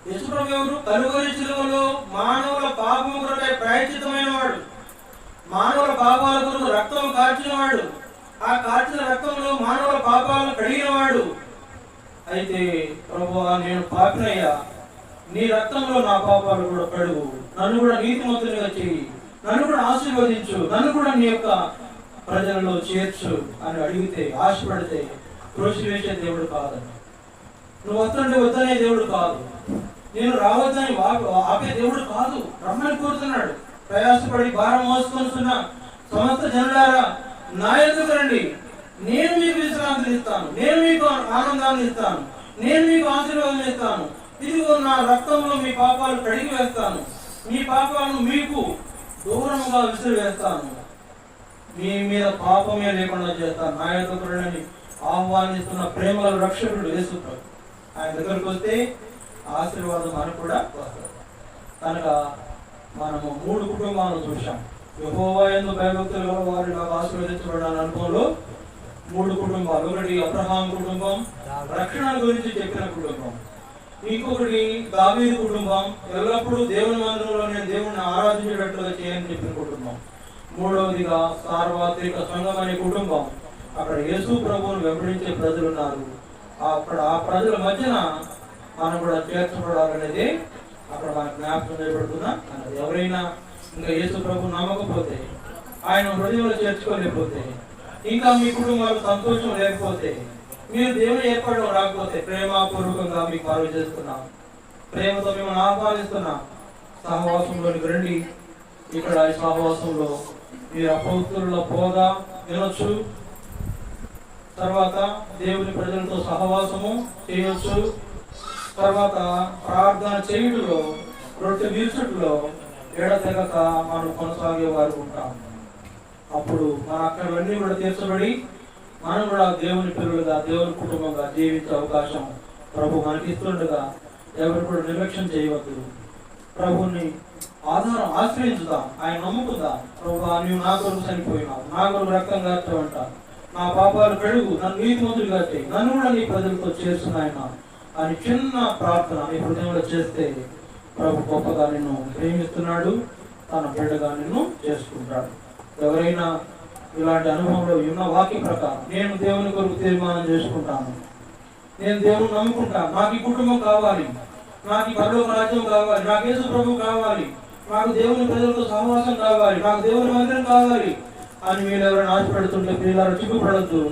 యేసు ప్రభు ఎవరు? కలువరి శిలువలో మానవుల పాపము కొరకై ప్రాయశ్చిత్తమైన వాడు, మానవుల పాపాల కొరకు రక్తం కార్చిన వాడు, ఆ కార్చిన రక్తంలో మానవుల పాపాలను కడిగిన వాడు. అయితే ప్రభువా, నేను పాపినయ్యా, నీ రక్తంలో నా పాపాలు కూడా కడుగు, నన్ను కూడా నీతిమంతునిగా చేయి, నన్ను కూడా ఆశీర్వదించు, నన్ను కూడా నీ యొక్క ప్రజలలో చేర్చు అని అడిగితే, ఆశపడితే త్రోసివేసే దేవుడు కాదండి. నువ్వు వస్తుంటే వద్దనే దేవుడు కాదు, నేను రావద్దని ఆపే దేవుడు కాదు. రమ్మని కోరుతున్నాడు. ప్రయాసపడి భారం మోసుకొస్తున్న సమస్త జనులారా, నా ఎదుగు రండి, నేను మీకు విశ్రాంతిని ఇస్తాను, నేను మీకు ఆనందాన్ని ఇస్తాను, నేను మీకు ఆశీర్వాదం ఇస్తాను. ఇదిగో నా రక్తంలో మీ పాపాలు కడిగి వేస్తాను, మీ పాపాలను మీకు దూరంగా విసిరివేస్తాను, మీ మీద పాపమే లేకుండా చేస్తాను. నా ఎదుగురని ఆహ్వానిస్తున్న ప్రేమల రక్షకుడు యేసు ప్రభు. ఆయన దగ్గరకు వస్తే ఆశీర్వాదం అని కూడా వస్తారు. కనుక మనము 3 కుటుంబాలను చూసాం. యెహోవా యందు భయభక్తులు గల వారు నాకు ఆశీర్వదించబడాలని అనుభవంలో 3 కుటుంబాలు. ఒకటి అబ్రహాం కుటుంబం, రక్షణ గురించి చెప్పిన కుటుంబం. ఇంకొకటి దావీదు కుటుంబం, ఎల్లప్పుడూ దేవుని మందిరంలో నేను దేవుణ్ణి ఆరాధించేటట్లుగా చేయని చెప్పిన కుటుంబం. మూడవదిగా సార్వత్రిక సంఘం అనే కుటుంబం. అక్కడ యేసు ప్రభువును వెంబడించే ప్రజలు ఉన్నారు. అక్కడ ఆ ప్రజల మధ్యన మనం కూడా చేర్చబడాలనేది అక్కడ మనకు జ్ఞాపకం చేయబడుతున్నా అన్నది. ఎవరైనా ఇంకా యేసు ప్రభు నమ్మకపోతే, ఆయన హృదయంలో చేర్చుకోలేకపోతే, ఇంకా మీ కుటుంబాలు సంతోషం లేకపోతే, మీరు దేవుని ఏర్పడడం రాకపోతే, ప్రేమపూర్వకంగా మీకు మనవి చేస్తున్నాం, ప్రేమతో మిమ్మల్ని ఆహ్వానిస్తున్నాం, సహవాసంలోనికి రండి. ఇక్కడ ఈ సహవాసంలో మీరు అపౌత్రుల పోదా వినొచ్చు, తర్వాత దేవుని ప్రజలతో సహవాసము చేయొచ్చు, తర్వాత ప్రార్థన చేయుడులో, రొట్టె విరుచుట్లో ఎడతెగక మనం కొనసాగే వారు ఉంటాం. అప్పుడు మన అక్కడవన్నీ కూడా తీర్చబడి మనం కూడా దేవుని పిల్లలుగా, దేవుని కుటుంబంగా జీవించే అవకాశం ప్రభు మనకి ఇస్తుండగా ఎవరు కూడా నిర్లక్ష్యం చేయవద్దు. ప్రభుని ఆశ్రయించుదాం, ఆయన నమ్ముకుందాం. ప్రభు, నీవు నా కొరకు చనిపోయినావు, నా కొరకు రక్తం కార్చావంట, నా పాపాలు కడుగు, నన్ను నీతిమంతుడిగా చేయి, నన్ను కూడా నీ ప్రజలతో చేస్తున్నాయన అని చిన్న ప్రార్థన నీ హృదయంలో చేస్తే ప్రభు గొప్పగా నిన్ను ప్రేమిస్తున్నాడు, తన బిడ్డగా నిన్ను చేసుకుంటాడు. ఎవరైనా ఇలాంటి అనుభవంలో ఉన్న వాక్య ప్రకారం నేను దేవుని కొరకు తీర్మానం చేసుకుంటాను, నేను దేవుని నమ్ముకుంటాను, నాకు ఈ కుటుంబం కావాలి, నాకు ఈ పరలోక రాజ్యం కావాలి, నాకు యేసు ప్రభు కావాలి, నాకు దేవుని ప్రజలతో సహవాసం కావాలి, నాకు దేవుని మందిరం కావాలి అని మీరు ఎవరైనా ఆశపెడుతుంటే పిల్లలు చిక్కుపడద్దు.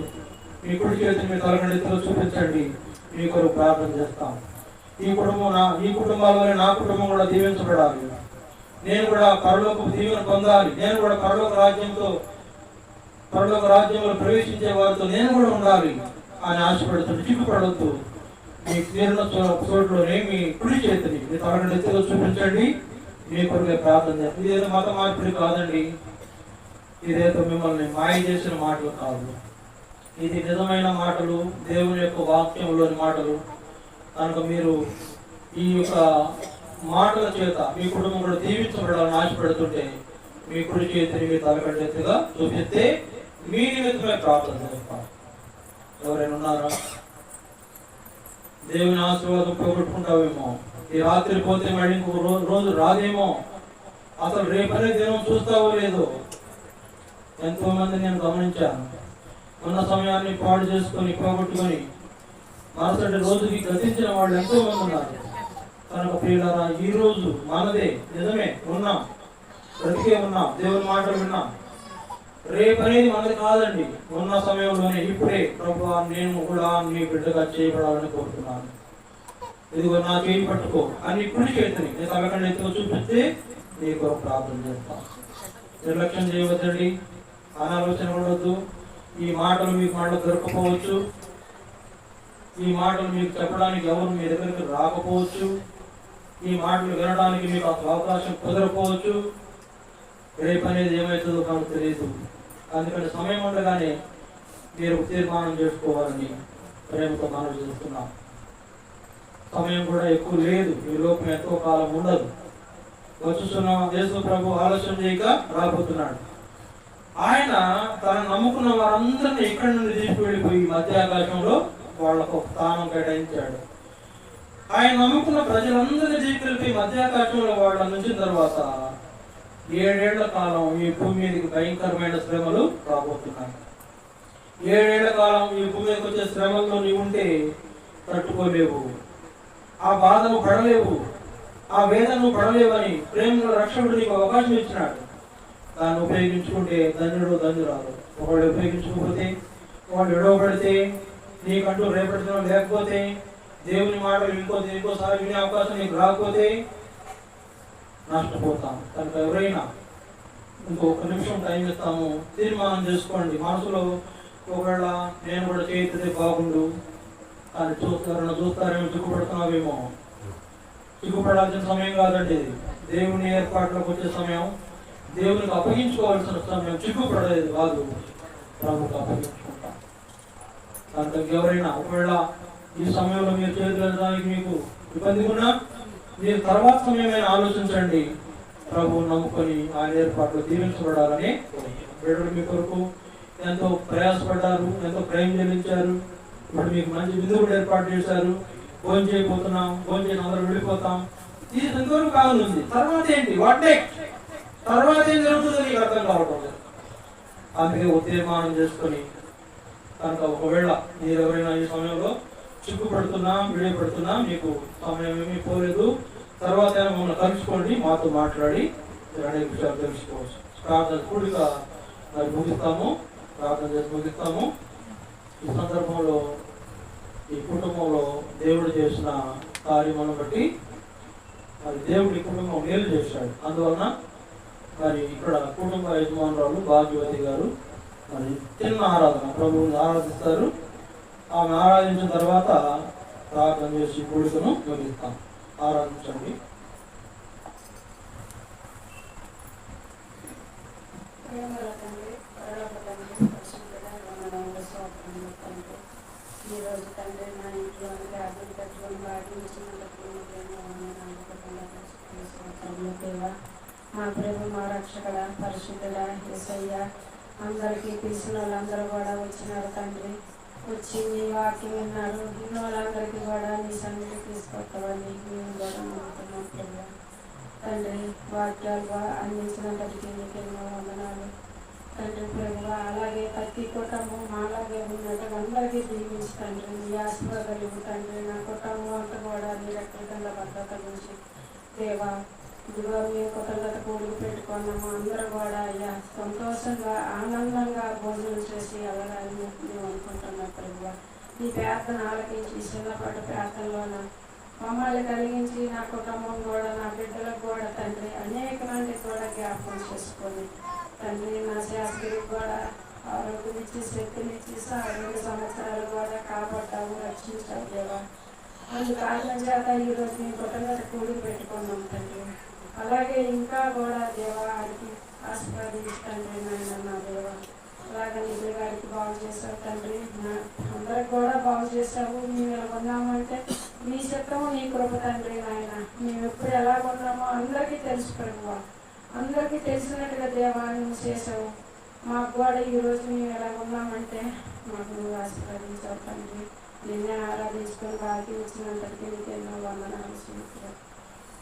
మీ కుడి చేతిని మీ తలగడెత్తులో చూపించండి, మీ కొరకు ప్రార్థన చేస్తాం. ఈ కుటుంబాల వల్ల నా కుటుంబం కూడా దీవించబడాలి, నేను కూడా పరలోక దీవెన పొందాలి, నేను కూడా పరలోక రాజ్యంలో ప్రవేశించే వారితో నేను కూడా ఉండాలి అని ఆశపడుతుంది. చిక్కుపడద్దు. మీ తీరిన చోట్లోనే మీ కుడి చేతిని మీ తలగడెత్తులో చూపించండి, మీ కొరకే ప్రార్థన చేస్తాం. ఇదేదో మత మార్పిడి కాదండి, ఇదేదో మిమ్మల్ని మాయ చేసిన మాటలు కాదు, ఇది నిజమైన మాటలు, దేవుని యొక్క వాక్యంలోని మాటలు. కనుక మీరు ఈ యొక్క మాటల చేత మీ కుటుంబం కూడా దీవించబడాలని ఆశపడుతుంటే మీ కుడి చేతిని మీ తలకంటెత్తుగా చూపిస్తే మీ నిమిత్తమే ప్రార్థన చేస్తాం. ఎవరైనా ఉన్నారా? దేవుని ఆశీర్వాదం పోగొట్టుకుంటావేమో, ఈ రాత్రి పోతే మళ్ళీ ఇంకొక రోజు రాదేమో, అసలు రేపనే దినం చూస్తావో లేదో. ఎంతో మంది నేను గమనించాను, ఉన్న సమయాన్ని పాడు చేసుకొని పోగొట్టుకొని మరుసటి రోజుకి గతించిన వాళ్ళు ఎంతో మంది ఉన్నారు. కనుక ప్రియులారా, ఈ రోజు మనదే, నిజమే, ఉన్నాం, బ్రతికే ఉన్నాం, దేవుని మాటలు విన్నాం. రేపు అనేది మనది కాదండి. ఉన్న సమయంలోనే ఇప్పుడే ప్రభు నేను కూడా నీ బిడ్డగా చేయబడాలని కోరుతున్నాను, ఇదిగో నా చేయి పట్టుకో అని కుడి చేతిని నేను తలకండి ఎత్తుకో చూపిస్తే నీ కొరకు ప్రార్థన చేస్తాను. నిర్లక్ష్యం చేయవద్దండి, అనాలోచన ఉండొద్దు. ఈ మాటలు మీకు మళ్ళీ దొరకపోవచ్చు, ఈ మాటలు మీకు చెప్పడానికి ఎవరు మీ దగ్గరికి రాకపోవచ్చు, ఈ మాటలు వినడానికి మీకు అవకాశం కుదరకపోవచ్చు. రేపు అనేది ఏమవుతుందో నాకు తెలియదు. అందుకని సమయం ఉండగానే మీరు తీర్మానం చేసుకోవాలని ప్రేమతో మనం చేస్తున్నాం. సమయం కూడా ఎక్కువ లేదు, ఈ లోపం ఎక్కువ కాలం ఉండదు. వచ్చుతున్న యేసు ప్రభు ఆలస్యం చేయక రాబోతున్నాడు. ఆయన తను నమ్ముకున్న వారందరినీ ఇక్కడి నుండి తీసుకువెళ్ళిపోయి మధ్య ఆకాశంలో వాళ్లకు స్థానం కేటాయించాడు. ఆయన నమ్ముకున్న ప్రజలందరినీ తీసుకెళ్ళిపోయి మధ్యాకాశంలో వాళ్ళ నుంచిన తర్వాత 7 ఏళ్ల కాలం ఈ భూమి మీదకి భయంకరమైన శ్రమలు రాబోతున్నాయి. 7 ఏళ్ల కాలం ఈ భూమి మీదకి వచ్చే శ్రమల్లో నీవు ఉంటే తట్టుకోలేవు, ఆ బాధను పడలేవు, ఆ వేదనను పడలేవని ప్రేమలో రక్షకుడు నీకు అవకాశం ఇచ్చినాడు. దాన్ని ఉపయోగించుకుంటే ధన్యుడు ధన్యురాలు. ఒకళ్ళు ఉపయోగించుకోకపోతే, వాళ్ళు విడవబడితే, నీకంటూ రేపటి దినం లేకపోతే, దేవుని మాటలు ఇంకోసారి వినే అవకాశం నీకు రాకపోతే నష్టపోతాం. కనుక ఎవరైనా ఇంకొక నిమిషం టైం ఇస్తాము, తీర్మానం చేసుకోండి. మనసులో ఒకవేళ నేను కూడా చేయితే బాగుండు అని చూస్తారేమో, చిక్కుపడుతున్నావేమో. చిక్కుపడాల్సిన సమయం కాదండి, దేవుని ఏర్పాట్లోకి వచ్చే సమయం, దేవునికి అప్పగించుకోవాల్సిన సమయం. చిక్కుపడేది కాదు, ప్రభుకు అప్పగించుకుంటాం. కనుక ఎవరైనా ఒకవేళ ఈ సమయంలో మీరు చేతులు వెళ్ళడానికి మీకు ఇబ్బంది ఉన్నా మీరు తర్వాత సమయమైనా ఆలోచించండి. ప్రభువు నమ్ముకొని ఆయన ఏర్పాట్లు దీవించబడాలని బిడ్డలు మీ కొరకు ఎంతో ప్రయాసపడ్డారు, ఎంతో క్రయం చెల్లించారు. ఇప్పుడు మీకు మంచి విధులు ఏర్పాటు చేశారు. భోజనం చేయబోతున్నాం, భోజనం చేసి అందరూ వెళ్ళిపోతాం. ఇది ఎంతవరకు కావాలంది. తర్వాత ఏంటి, తర్వాత ఏం జరుగుతుందో నీకు అర్థం కావటం లేదు. అందుకే తీర్మానం చేసుకొని కనుక ఒకవేళ మీరు ఎవరైనా ఈ సమయంలో చిక్కుపడుతున్నా విడిపడుతున్నా మీకు సమయం ఏమీ పోలేదు, తర్వాత మమ్మల్ని కలుసుకోండి, మాతో మాట్లాడి అనేక విషయాలు తెలుసుకోవచ్చు. ప్రార్థన కూడిగా మరి ముగిస్తాము, ప్రార్థన చేసి ముగిస్తాము. ఈ సందర్భంలో ఈ కుటుంబంలో దేవుడు చేసిన కార్యములను బట్టి మరి దేవుడి కుటుంబం మేలు చేశాడు. అందువలన మరి ఇక్కడ కుటుంబ యజమానురాలు భాగ్యవతి గారు మరి చిన్న ఆరాధన ప్రభువుని ఆరాధిస్తారు. ఆమె ఆరాధించిన తర్వాత ప్రార్థన చేసి కూడికను ముగిస్తాం. ఆరాధించండి. ఈరోజు తండ్రి నా ఇంట్లో ప్రార్థన పెట్టుకొని దేవా, మా ప్రభు మా రక్షకుడ పరిశుద్ధుడ యేసయ్య, అందరికీ పిలిచిన వాళ్ళందరూ కూడా వచ్చినారు తండ్రి. వచ్చి నీ వాక్యం విన్నారు. ఇన్న వాళ్ళందరికీ కూడా నీ సన్నిధి తీసుకొస్తామని మేము కూడా నమ్ముతున్నాం ప్రభు. తండ్రి వాక్యాలు అందించినంతటికీ నీకు ఎన్నో వందనాలు తండ్రి ప్రభు. అలాగే ప్రతి కుటుంబం అలాగే ఉన్నట్టు అందరికీ దీవించి తండ్రి నీ ఆశీర్వాదాలు తండ్రి. నా కుటుంబం అంతా కూడా నీ రక్షణ భద్రత నుంచి దేవా, ఇదిగో మేము కుటుంబత కూడుకు పెట్టుకున్నాము. అందరూ కూడా అయ్యా సంతోషంగా ఆనందంగా భోజనం చేసి వెళ్ళాలని మేము అనుకుంటున్నాం ప్రభు. ఈ ప్రార్థన ఆలకించి చిన్నపాటి ప్రార్థనలోన మమ్మల్ని కలిగించి నా కుటుంబం కూడా నా బిడ్డలకు కూడా తండ్రి అనేక మంది కూడా జ్ఞాపకం చేసుకొని తండ్రి నా శాస్త్రికి కూడా ఆరోగ్యం ఇచ్చి శక్తినిచ్చి 2 సంవత్సరాలు కూడా కాపాడావు, రక్షించావు దేవా. అందుకు కారణం చేత ఈరోజు మేము కుటుంబత కూడుకు పెట్టుకున్నాం తండ్రి. అలాగే ఇంకా కూడా దేవా ఆడికి ఆశీర్వదించండి నాయన నా దేవ. అలాగే నిధుల గారికి బాగు చేసావు తండ్రి. అందరికి కూడా బాగు చేసావు. మేము ఎలా ఉన్నామంటే నీ చిత్తము నీ కృప తండ్రి నాయన. మేము ఎప్పుడు ఎలా ఉన్నామో అందరికీ తెలుసు ప్రభువా. అందరికీ తెలిసినట్టుగా దేవా నువ్వు చేసావు. మాకు కూడా ఈరోజు మేము ఎలా ఉన్నామంటే మాకు నువ్వు ఆశీర్వదించావు తండ్రి. నిన్నే ఆరాధించుకొని భాగ్యం ఇచ్చినంతటికీ నీకు ఎన్నో వందనాలు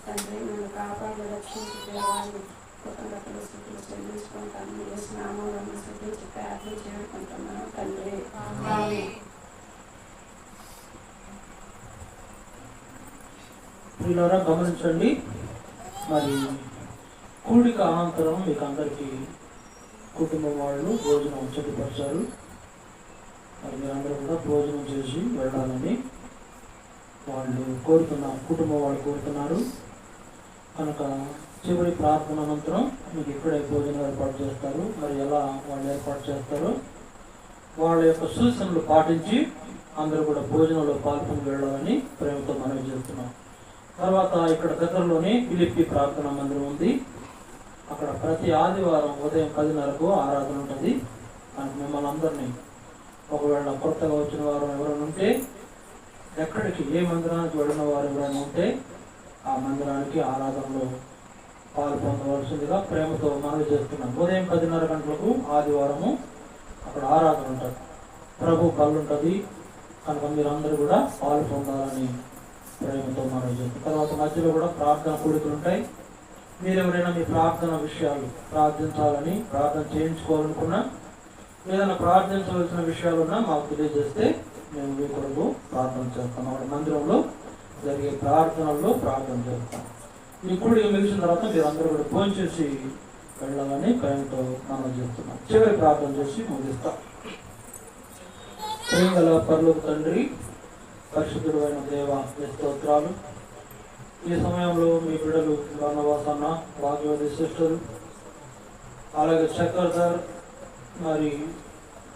తండ్రి. నన్ను కాపాడి రక్షించి దేవాన్ని కుటుంబతులు స్థితులు చెల్లించుకుంటాను. ఏ స్నామాలను స్థితించి ప్రార్థన చేరుకుంటున్నాను తండ్రి. ప్రియులారా గమనించండి, మరి కూడిక అనంతరం మీకు అందరికీ కుటుంబం వాళ్ళు భోజనం చెప్పుపరిచారు. మరి మీరందరూ కూడా భోజనం చేసి వెళ్ళాలని వాళ్ళు కోరుతున్నారు, కుటుంబం వాళ్ళు కోరుతున్నారు. కనుక చివరి ప్రార్థన అనంతరం మీకు ఇక్కడే భోజనం ఏర్పాటు చేస్తారు. మరి ఎలా వాళ్ళు ఏర్పాటు చేస్తారో వాళ్ళ యొక్క సూచనలు పాటించి అందరూ కూడా భోజనంలో పాల్గొని వెళ్ళాలని ప్రేమతో మనవి చేస్తున్నాం. తర్వాత ఇక్కడ దగ్గరలోనే ఫిలిప్పి ప్రార్థనా మందిరం ఉంది. అక్కడ ప్రతి ఆదివారం ఉదయం 10:30కు ఆరాధన ఉంటుంది. అని మిమ్మల్ని అందరినీ ఒకవేళ కొత్తగా వచ్చిన వారు ఎవరైనా ఉంటే, ఎక్కడికి ఏ మందిరానికి వెళ్ళిన వారు ఎవరైనా ఉంటే ఆ మందిరానికి ఆరాధనలో పాల్పొందవలసిందిగా ప్రేమతో మనవి చేస్తున్నాం. ఉదయం 10:30 గంటలకు ఆదివారము అక్కడ ఆరాధన ఉంటుంది. ప్రభు కళ్ళు ఉంటుంది. కనుక మీరందరూ కూడా పాలు పొందాలని ప్రేమతో మనవి చేస్తాం. తర్వాత మధ్యలో కూడా ప్రార్థన కూడికలు ఉంటాయి. మీరు ఎవరైనా మీ ప్రార్థన విషయాలు ప్రార్థించాలని, ప్రార్థన చేయించుకోవాలనుకున్నా, ఏదైనా ప్రార్థించవలసిన విషయాలు ఉన్నా మాకు తెలియజేస్తే మేము మీ కొరకు ప్రార్థన చేస్తాం. అక్కడ మందిరంలో జరిగే ప్రార్థనల్లో ప్రార్థన చేస్తాం. ఈ కూడిక ముగిసిన తర్వాత మీరు అందరూ కూడా ఫోన్ చేసి వెళ్ళాలని ప్రేమతో మనం చేస్తున్నాం. చివరి ప్రార్థన చేసి ముగిస్తాం. ప్రేమగల పరలోక తండ్రి, పరిశుద్ధుడు అయిన దేవ స్తోత్రాలు. ఈ సమయంలో మీ బిడ్డలు వనవాసన్న, భాగ్యవతి సిస్టర్, అలాగే చక్రధర్, మరి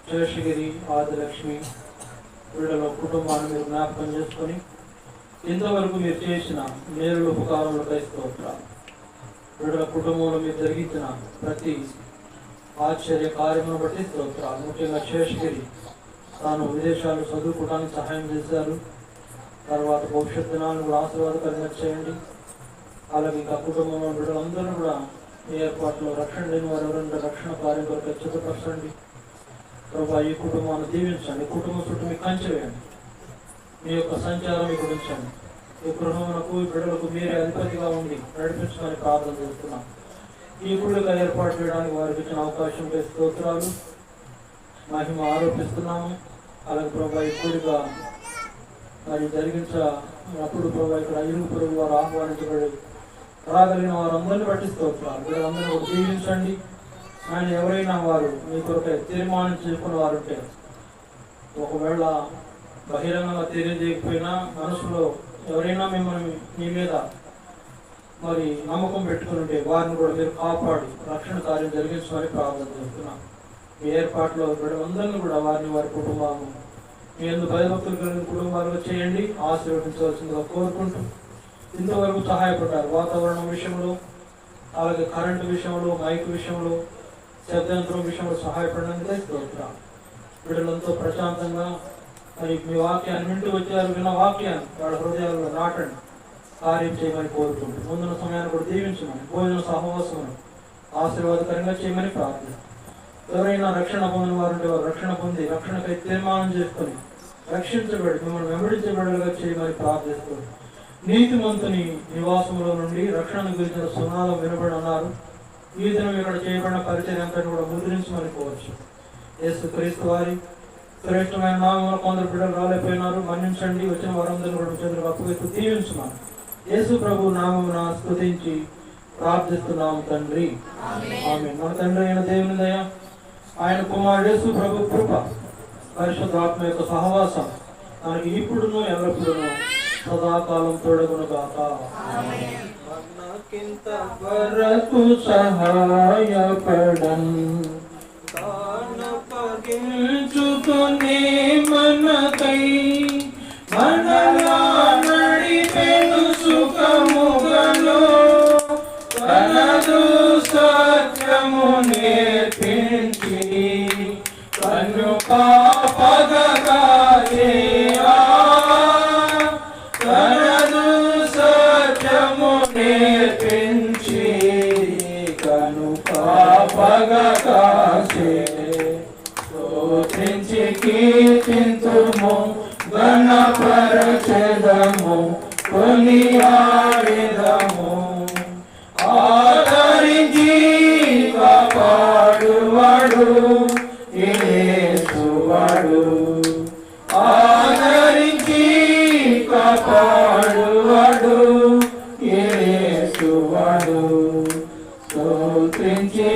శేషగిరి, ఆదిలక్ష్మి వీళ్ళ కుటుంబాన్ని మీరు జ్ఞాపకం చేసుకొని ఇంతవరకు మీరు చేసిన మేలుల ఉపకారములపై స్తోత్రాలు. వీళ్ళ కుటుంబంలో మీరు జరిగించిన ప్రతి ఆశ్చర్య కార్యమును బట్టి స్తోత్రాలు. ముఖ్యంగా శేషగిరి తాను విదేశాలు చదువుకోవడానికి సహాయం చేశారు. తర్వాత భవిష్యత్ దినాలను కూడా ఆశీర్వాదకరంగా చేయండి. అలాగే ఇంకా కుటుంబంలో బిడ్డలందరూ కూడా ఈ ఏర్పాట్లో రక్షణ లేని వారు ఎవరైనా రక్షణ కార్యం కొరకు చిత్తపరచండి ప్రభా. ఈ కుటుంబాన్ని దీవించండి, కుటుంబం చుట్టూ మీకు కంచె వేయండి, మీ యొక్క సంచారం మీకు ఉంచండి. ఈ గృహమునకు ఈ బిడ్డలకు మీరే అధిపతిగా ఉండి నడిపించమని ప్రార్థన చేస్తున్నాం. ఈ గుడిగా ఏర్పాటు చేయడానికి వారికి ఇచ్చిన అవకాశం స్తోత్రాలు మహిమ ఆరోపిస్తున్నాము. అలాగే ప్రభా ఈ గుడిగా మరి జరిగించినప్పుడు ప్రభా ఇక్కడ ఇరుగు పొరుగు వారు ఆహ్వానించబడి రాగలిగిన వారందరినీ బట్టి స్తోత్రాలు. వీళ్ళందరూ కూడా దీవించండి. ఆయన ఎవరైనా వారు మీ కొరకై తీర్మానం చేసుకున్న వారు ఉంటే, ఒకవేళ బహిరంగంగా తెలియజేయకపోయినా మనసులో ఎవరైనా మిమ్మల్ని మీ మీద మరి నమ్మకం పెట్టుకుని ఉంటే వారిని కూడా మీరు కాపాడి రక్షణ కార్యం జరిగించమని ప్రార్థన చేస్తున్నాం. మీ ఏర్పాట్లో బిడ్డలందరినీ కూడా వారిని వారి కుటుంబాలను మీ ఎందుకు భయభక్తులు కలిగిన కుటుంబాలుగా చేయండి, ఆశీర్వదించవలసిందిగా కోరుకుంటూ ఇంతవరకు సహాయపడ్డారు. వాతావరణం విషయంలో, అలాగే కరెంటు విషయంలో, మైక్ విషయంలో, శబ్దంతరం విషయంలో సహాయపడడానికి స్తోత్రం. బిడ్డలంతో ప్రశాంతంగా మరి మీ వాక్యాన్ని వింటూ వచ్చారు. విన్న వాక్యాన్ని వాళ్ళ హృదయాల్లో నాటండి, కార్యం చేయమని కోరుకుంటూ ముందున్న సమయాన్ని కూడా దీవించమని, భోజన సహవాసమును ఆశీర్వాదకరంగా చేయమని ప్రార్థన. ఎవరైనా రక్షణ పొందిన వారు ఉంటే వారు రక్షణ పొంది రక్షణకై తీర్మానం చేసుకొని రక్షించబడి మిమ్మల్ని వెంబడించబడేలా చేయమని ప్రార్థిస్తూ నీతిమంతుని నివాసంలో నుండి రక్షణ గురించిన సునాదం వినబడి అన్నారు. ఈ దినం ఇక్కడ చేయబడిన పరిచయం అంతటి కూడా ముద్రించమని కోవచ్చు. యేసు క్రీస్తు వారి శ్రేష్టమైన నామంలో కొందరు బిడ్డలు రాలేకపోయినారు, మన్నించండి. వచ్చిన వారందరూ కూడా చేతులకు అప్పగిస్తూ దీవించున్నాను. యేసు ప్రభు నామమున స్తుతించి ప్రార్థిస్తున్నాము తండ్రి, ఆమేన్. మన తండ్రి అయిన దేవుని దయ, ఆయన కుమారుడు యేసు ప్రభు కృప, పరిశుద్ధాత్మ యొక్క సహవాసం మనకి ఇప్పుడును ఎల్లప్పుడూను సదాకాలం తోడగునుగాక. మనకింత వరకు సహాయపడన్ పగించుకునే మనకై మనలా నడిపెను సుఖముగలో తనదు సత్యము నేర్పించి కన్ను పాపగగా తనదు సత్యము నేర్పించి కను పాపగగా స్తోత్రించి కీర్తింతుము గణపరచెదము కొనియాడెదము. ఆదరించి కాపాడువాడు యేసువాడు, ఆదరించి కాపాడువాడు యేసువాడు. స్తోత్రించి